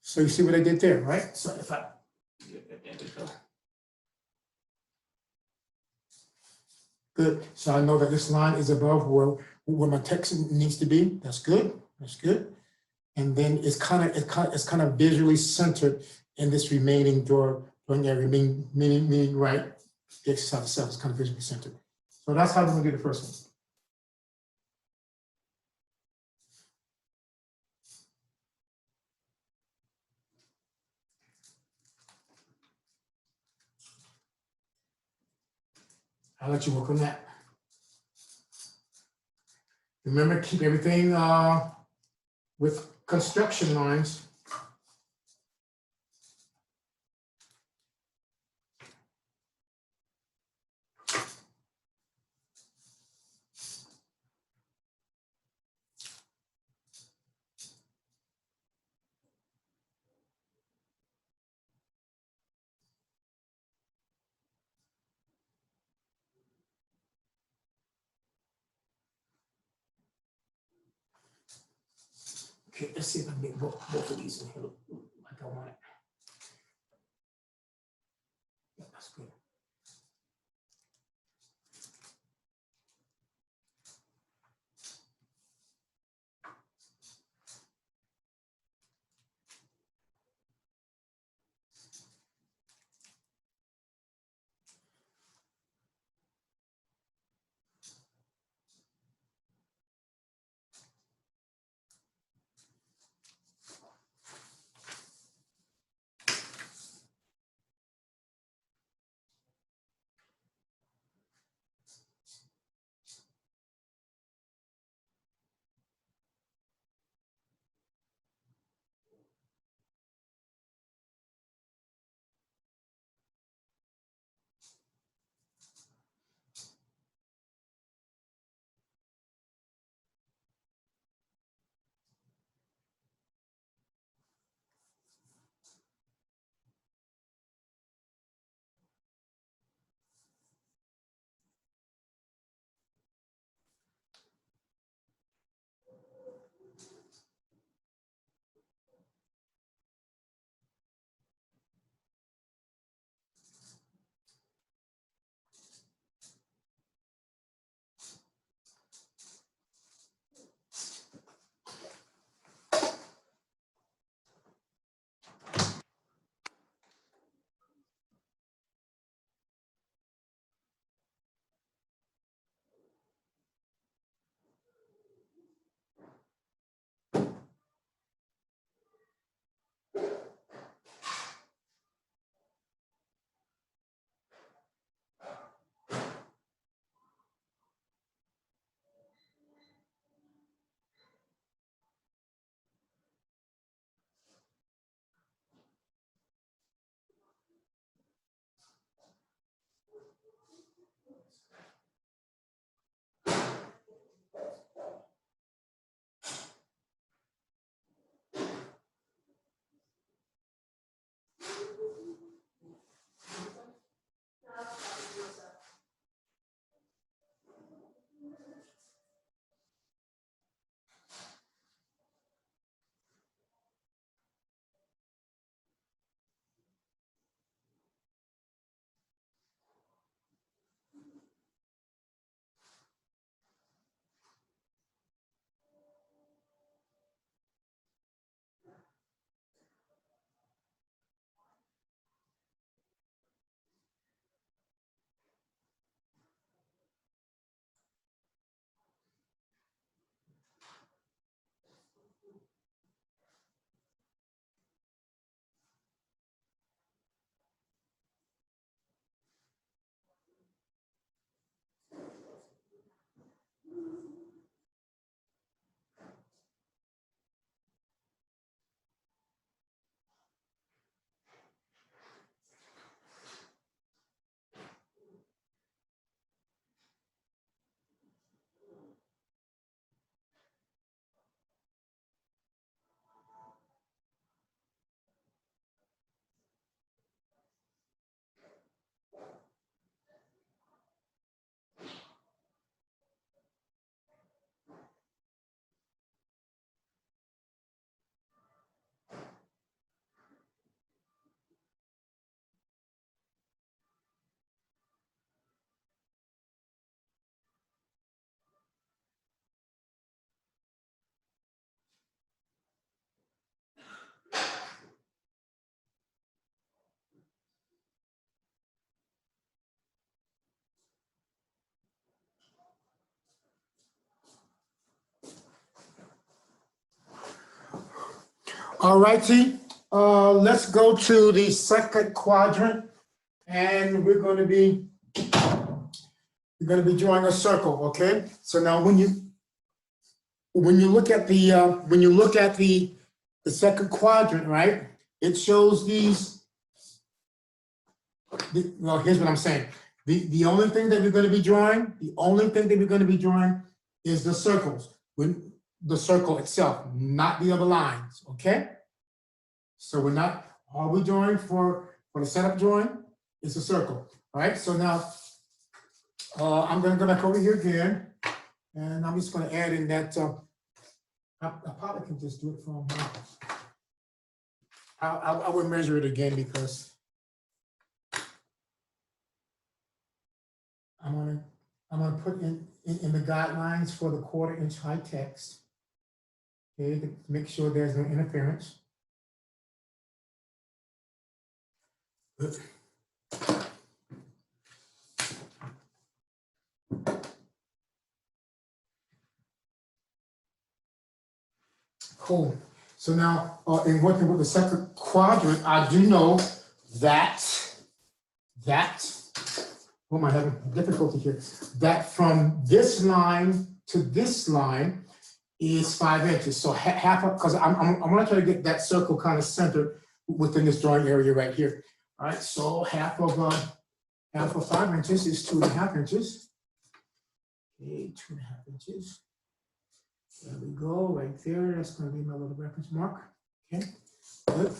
so you see what I did there, right? So if I, there we go. Good, so I know that this line is above where my text needs to be. That's good, that's good. And then it's kind of visually centered in this remaining drawing area, meaning right, the exercise itself is kind of visually centered. So that's how we're gonna do the first one. I'll let you work on that. Remember, keep everything with construction lines. Okay, let's see if I can get both of these in here like I want it. Yeah, that's good. All righty, let's go to the second quadrant, and we're going to be drawing a circle. Okay, so now when you look at the second quadrant, right? It shows these. Well, here's what I'm saying. The only thing that we're going to be drawing, is the circles. When the circle itself, not the other lines. Okay. So we're not. All we're drawing for the setup drawing is a circle. All right. So now I'm going to go back over here again, and I'm just going to add in that. I probably can just do it from. I would measure it again because I'm gonna put in the guidelines for the 1/4 inch high text. Okay, to make sure there's no interference. Good. Cool. So now, in working with the second quadrant, I do know that oh, am I having difficulty here? That from this line to this line is 5 inches. So half of, because I'm gonna try to get that circle kind of centered within this drawing area right here. All right, so half of 5 inches is 2.5 inches. Okay, 2.5 inches. There we go, right there. That's going to be my little reference mark. Okay, good.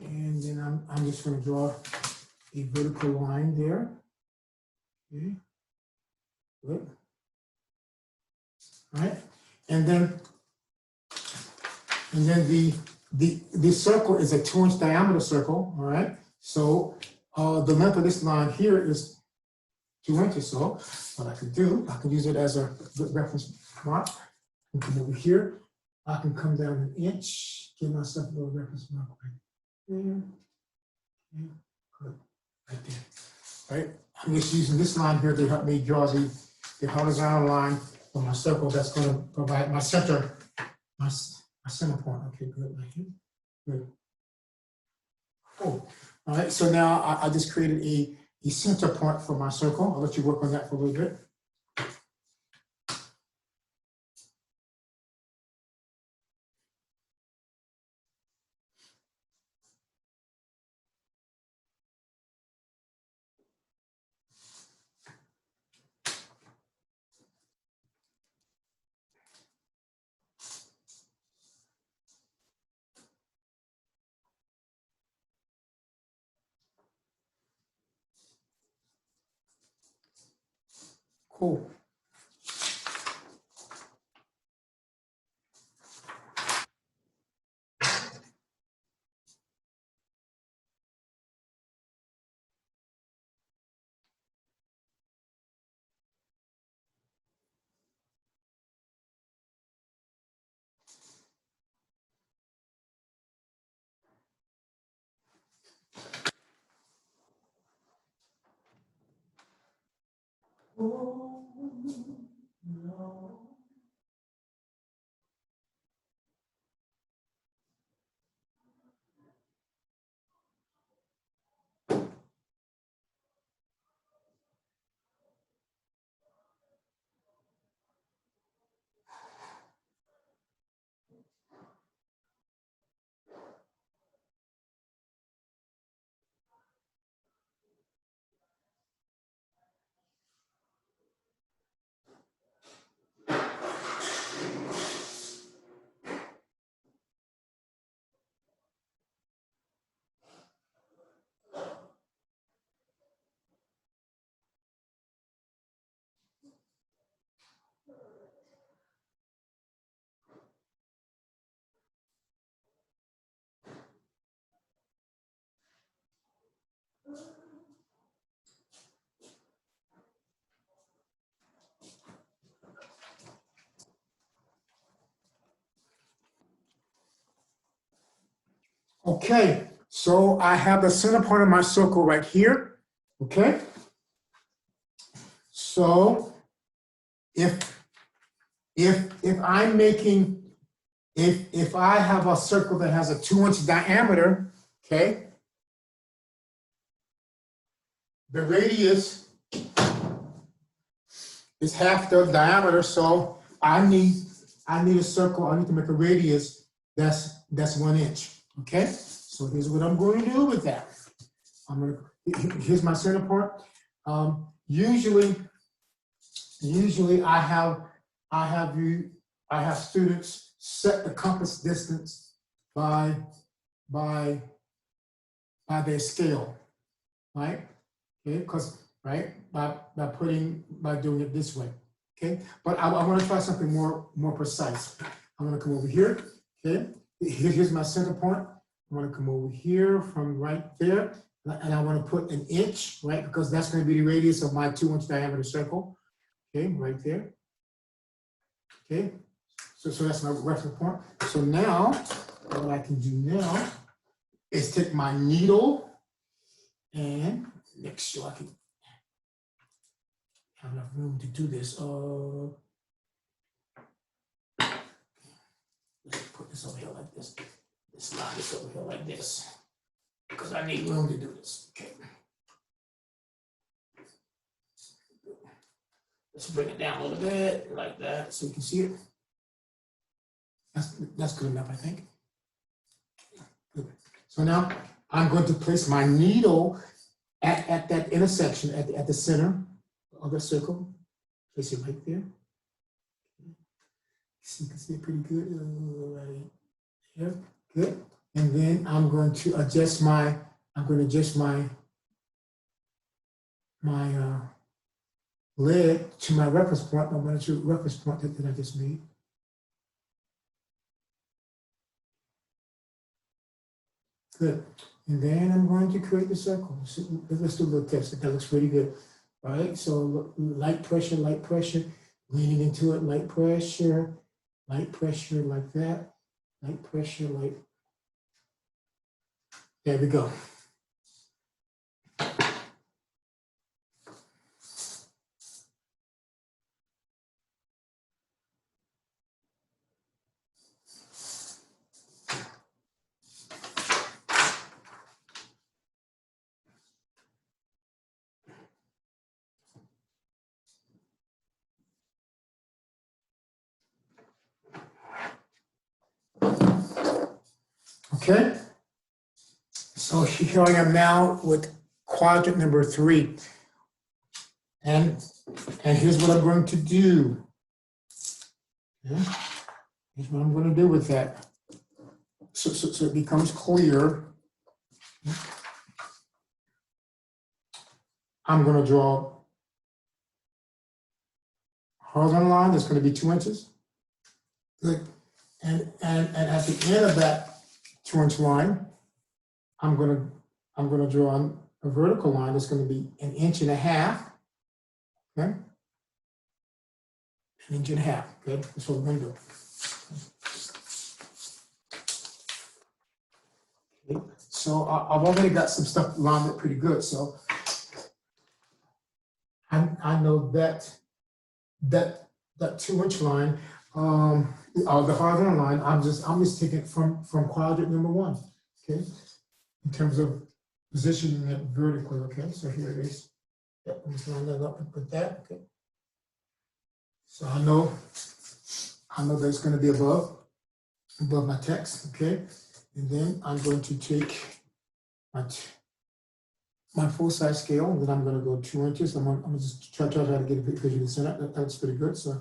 And then I'm just going to draw a vertical line there. Okay, good. All right, and then the circle is a 2-inch diameter circle. All right, so the length of this line here is 2 inches. So what I can do, I can use it as a good reference mark. Come over here, I can come down 1 inch, give myself a little reference mark right there. Okay, good, right there. All right, I'm just using this line here to help me draw the horizontal line for my circle that's going to provide my center, my center point. Okay, good, right here. Good. Cool. All right, so now I just created a center point for my circle. I'll let you work on that for a little bit. Cool. Oh, no. Okay, so I have the center point of my circle right here. Okay. So if I'm making if I have a circle that has a 2-inch diameter, okay, the radius is half the diameter, so I need a circle. I need to make a radius that's 1 inch. Okay, so here's what I'm going to do with that. Here's my center point. Usually I have students set the compass distance by their scale, right? Okay, because by doing it this way. Okay, but I want to try something more precise. I'm going to come over here. Okay, here's my center point. I'm going to come over here from right there, and I want to put an inch, right? Because that's going to be the radius of my 2-inch diameter circle. Okay, right there. Okay, so that's my reference point. So now, what I can do now is take my needle and make sure I can have enough room to do this. Let's put this over here like this. Let's slide this over here like this, because I need room to do this. Okay. Let's bring it down a little bit, like that, so you can see it. That's good enough, I think. Good. So now I'm going to place my needle at that intersection, at the center of the circle. Place it right there. So you can see it pretty good. Right here. Good. And then I'm going to adjust my leg to my reference point. I'm going to reference point that I just made. Good. And then I'm going to create the circle. So let's do a little test. That looks pretty good. All right. So light pressure, leaning into it, light pressure like that, light pressure like. There we go. Okay, so here I am now with quadrant number 3. And here's what I'm going to do. Yeah. Here's what I'm going to do with that. So it becomes clear. I'm going to draw a horizontal line that's going to be 2 inches. Good. And at the end of that 2-inch line, I'm gonna draw a vertical line that's going to be 1.5 inches. Okay, 1.5 inches. Good. That's what we're going to do. Okay. So I've already got some stuff lined up pretty good. So I know that 2-inch line, or the horizontal line, I'm just taking it from quadrant number 1. Okay, in terms of positioning it vertically. Okay, so here it is. Yep, I'm just line that up and put that. Okay, so I know that it's going to be above my text. Okay, and then I'm going to take my full-size scale, and then I'm going to go 2 inches. I'm going to just try to get a visual center. That's pretty good. So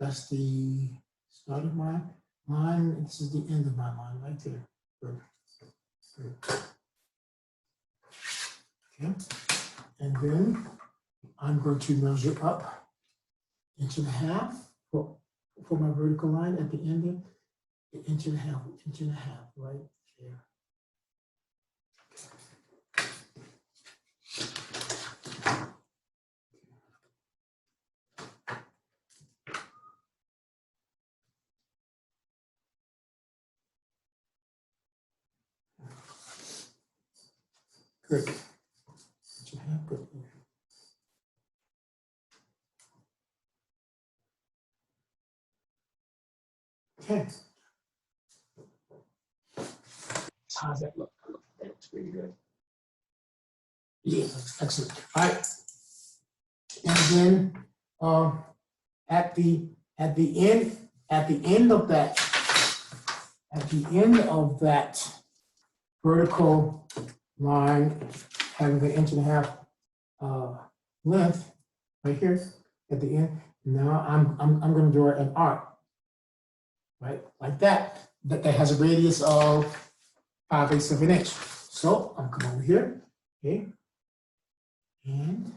that's the start of my line, and this is the end of my line right there. Good. Good. Okay, and then I'm going to measure up 1.5 inches for my vertical line at the end of 1.5 inches, 1.5 inches right there. Good. 1.5 inches, good. Okay, how's that look? That looks pretty good. Yeah, excellent. All right. And then at the end of that vertical line having the 1.5 length right here at the end. Now I'm going to draw an arc, right, like that. That has a radius of 5/8 of an inch. So I'm come over here, okay, and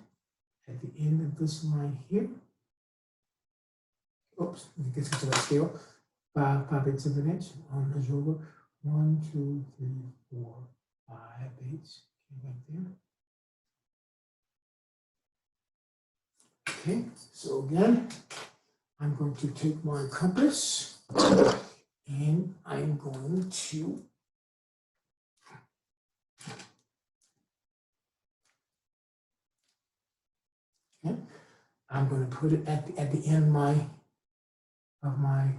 at the end of this line here, oops, let me get to that scale. 5/8 of an inch on the ruler. 1, 2, 3, 4, 5/8. Okay, right there. Okay, so again, I'm going to take my compass and I'm going to I'm going to put it at the end of my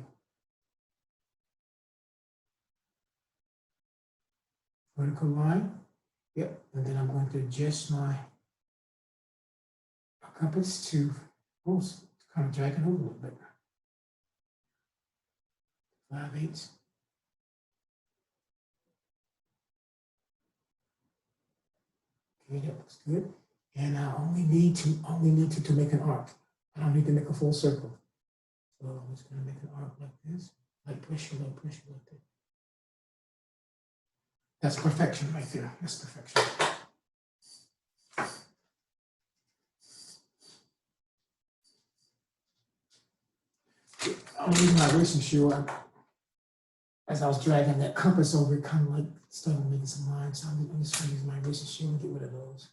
vertical line. Yep, and then I'm going to adjust my compass to, oh, it's kind of dragging over a little bit. 5/8. Okay, that looks good. And I only need to make an arc. I don't need to make a full circle. So I'm just going to make an arc like this. Light pressure, like that. That's perfection right there. That's perfection. I'm using my racing shoe. As I was dragging that compass over, it kind of like started making some lines. So I'm just going to use my racing shoe and get rid of those.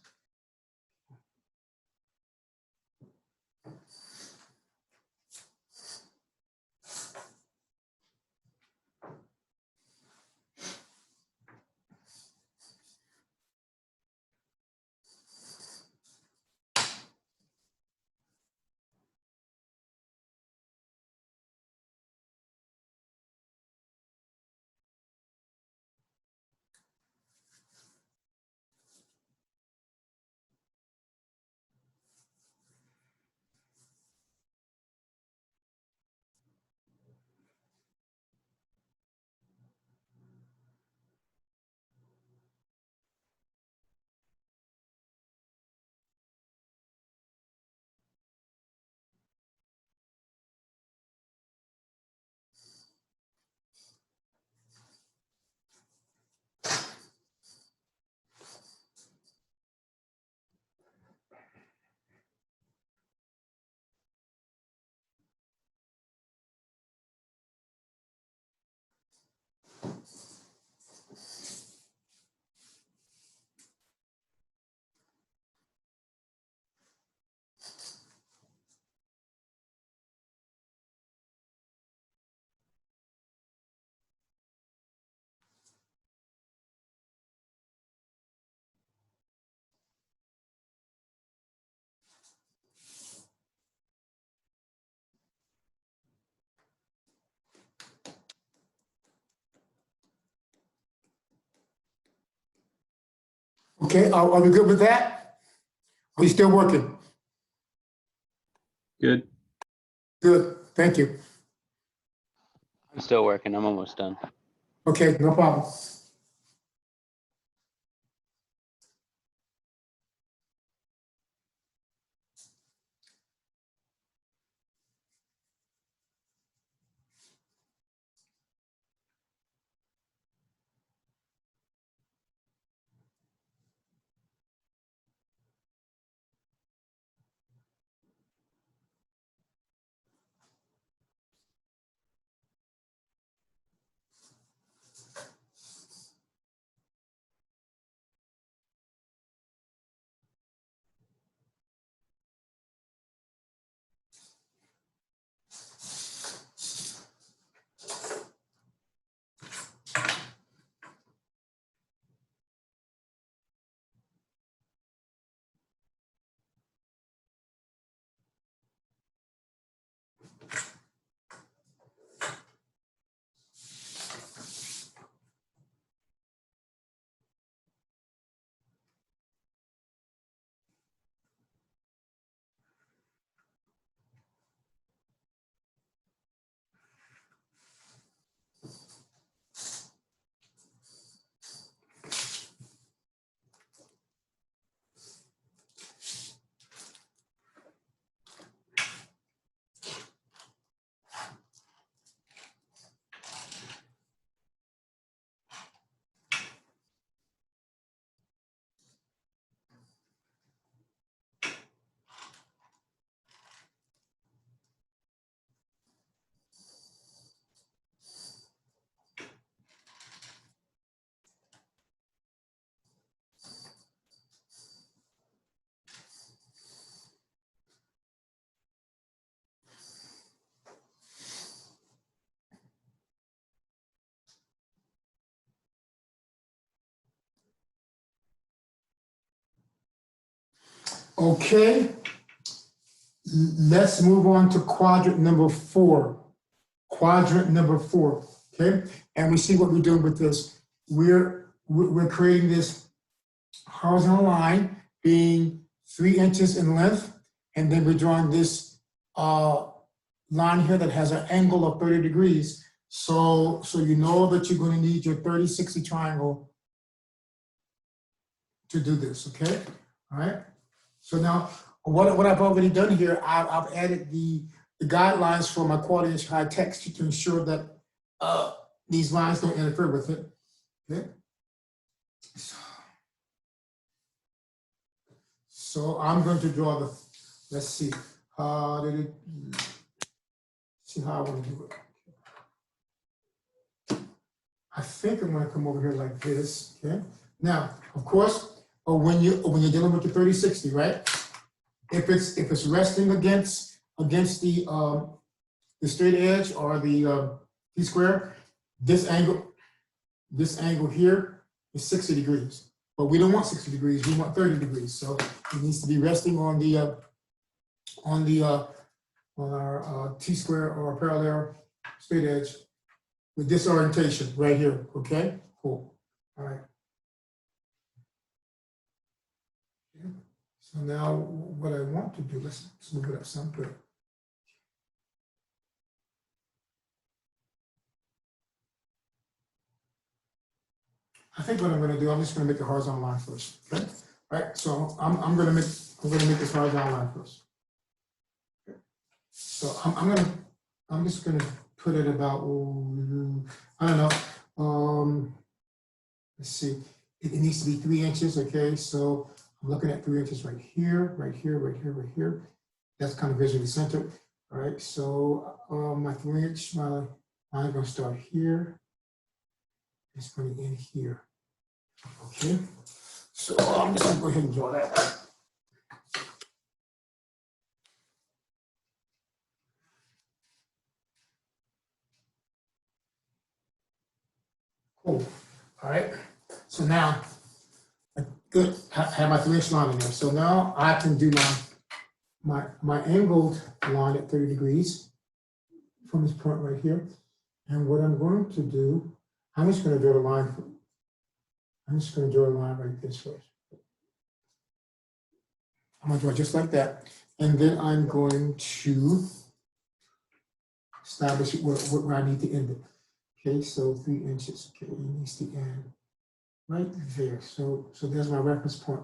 Okay, are we good with that? Are you still working? Good. Good, thank you. I'm still working. I'm almost done. Okay, no problem. Okay, let's move on to quadrant number 4. Quadrant number 4, okay? And we see what we're doing with this. We're creating this horizontal line being 3 inches in length, and then we're drawing this line here that has an angle of 30 degrees. So you know that you're going to need your 30-60 triangle to do this, okay? All right. So now, what I've already done here, I've added the guidelines for my quarter-inch high text to ensure that these lines don't interfere with it. Okay. So I'm going to draw the. Let's see. See how I want to do it. I think I'm going to come over here like this. Okay. Now, of course, when you're dealing with the 30-60, right? If it's resting against the straight edge or the T-square, this angle here is 60 degrees. But we don't want 60 degrees, we want 30 degrees. So it needs to be resting on our T-square or parallel straight edge with this orientation right here, okay? Cool, all right. So now what I want to do, let's move it up some good. I think what I'm going to do, I'm just going to make a horizontal line first. Okay. All right. So I'm going to make this horizontal line first. Okay. So I'm just going to put it about, I don't know. Let's see. It needs to be 3 inches. Okay. So I'm looking at 3 inches right here, right here, right here, right here. That's kind of visually centered. All right. So my 3-inch, I'm going to start here. It's going to end here. Okay, so I'm just going to go ahead and draw that. Cool. All right. So now, good. Have my 3-inch line in there. So now I can do my angled line at 30 degrees from this point right here. And what I'm going to do, I'm just going to draw a line. I'm just going to draw a line like this first. I'm going to draw just like that. And then I'm going to establish where I need to end it. Okay, so 3 inches. Okay, it needs to end right there. So there's my reference point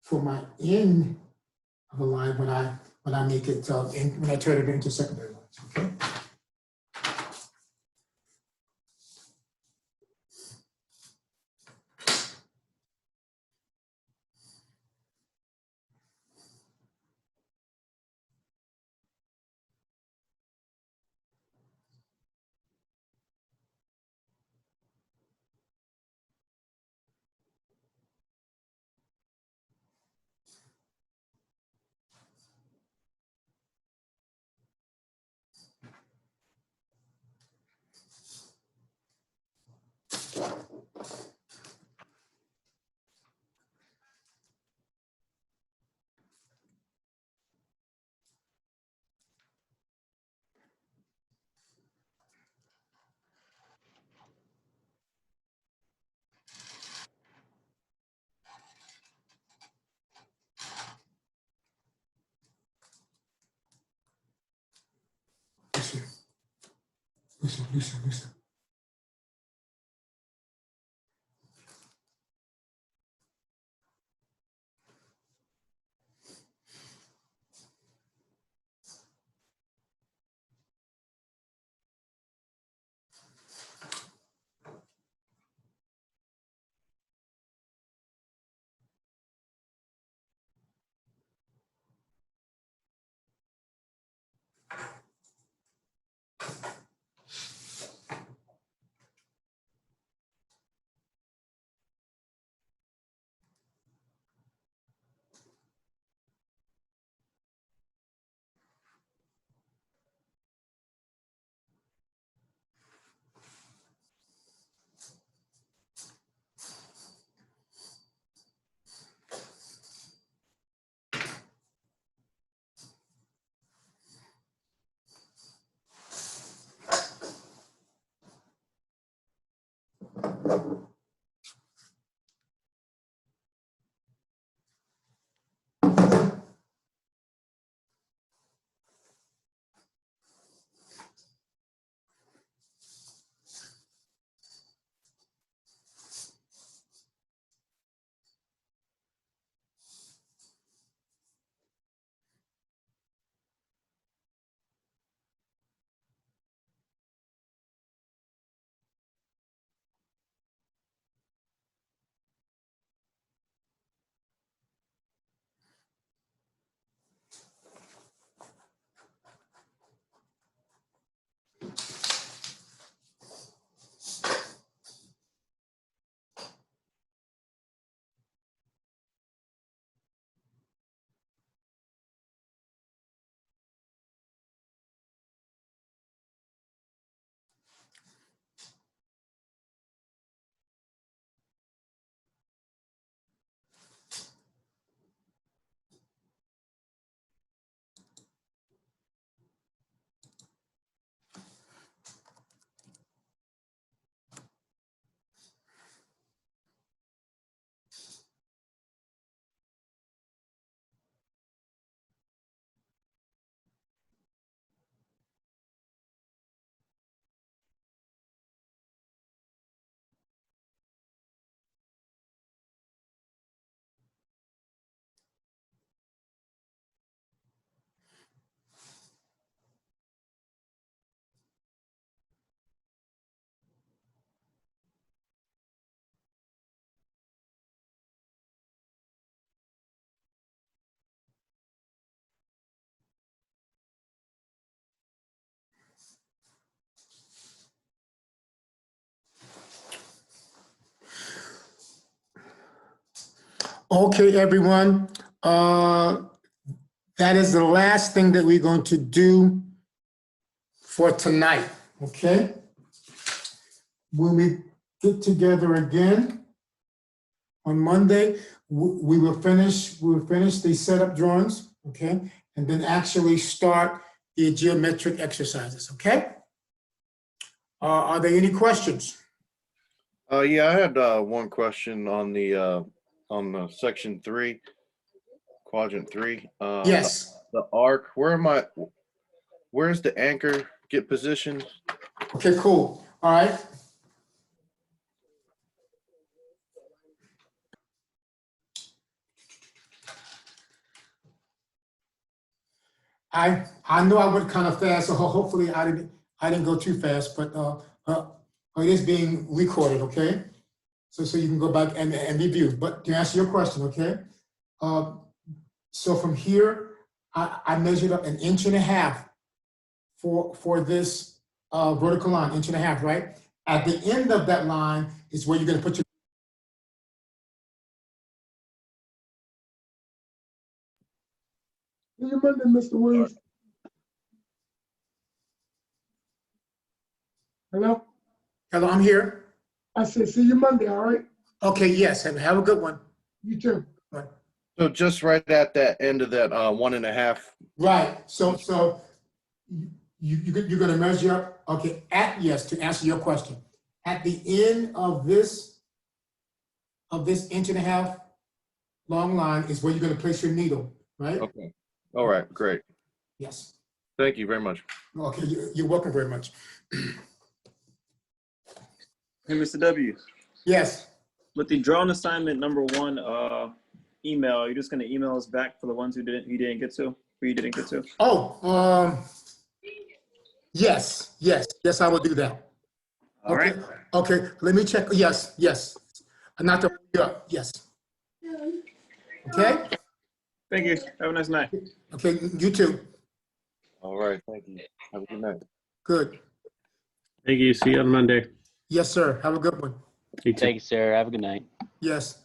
for my end of the line when I make it when I turn it into secondary lines. Okay. Listen. Okay, everyone. That is the last thing that we're going to do for tonight, okay? When we get together again on Monday, we will finish the setup drawings, okay? And then actually start the geometric exercises, okay? Are there any questions? Yeah, I had one question on the section 3, quadrant 3. Yes. The arc. Where's the anchor get positioned? Okay, cool. All right. I know I went kind of fast, so hopefully I didn't go too fast, but it is being recorded, okay? So you can go back and review. But to answer your question, okay? So from here, I measured up 1.5 inches for this vertical line, 1.5 inches, right? At the end of that line is where you're going to put your. See you Monday, Mr. Williams. Hello? Hello, I'm here. I said, see you Monday, all right? Okay, yes, have a good one. You too. Right. So just right at that end of that 1.5. Right. So you're going to measure up. Okay. Yes, to answer your question, at the end of this 1.5 inch long line is where you're going to place your needle. Right. Okay. All right. Great. Yes. Thank you very much. Okay. You're welcome very much. Hey, Mr. W, Yes. with the drawing assignment number 1 email, you're just gonna email us back for the ones you didn't get to, or you didn't get to? Oh, yes, I will do that. All Okay. right. Okay. Let me check. Yes. Not to yes. Okay. Thank you. Have a nice night. Okay. You too. All right. Thank you. Have a good night. Good. Thank you. See you on Monday. Yes, sir. Have a good one. You too. Thank you, sir. Have a good night. Yes.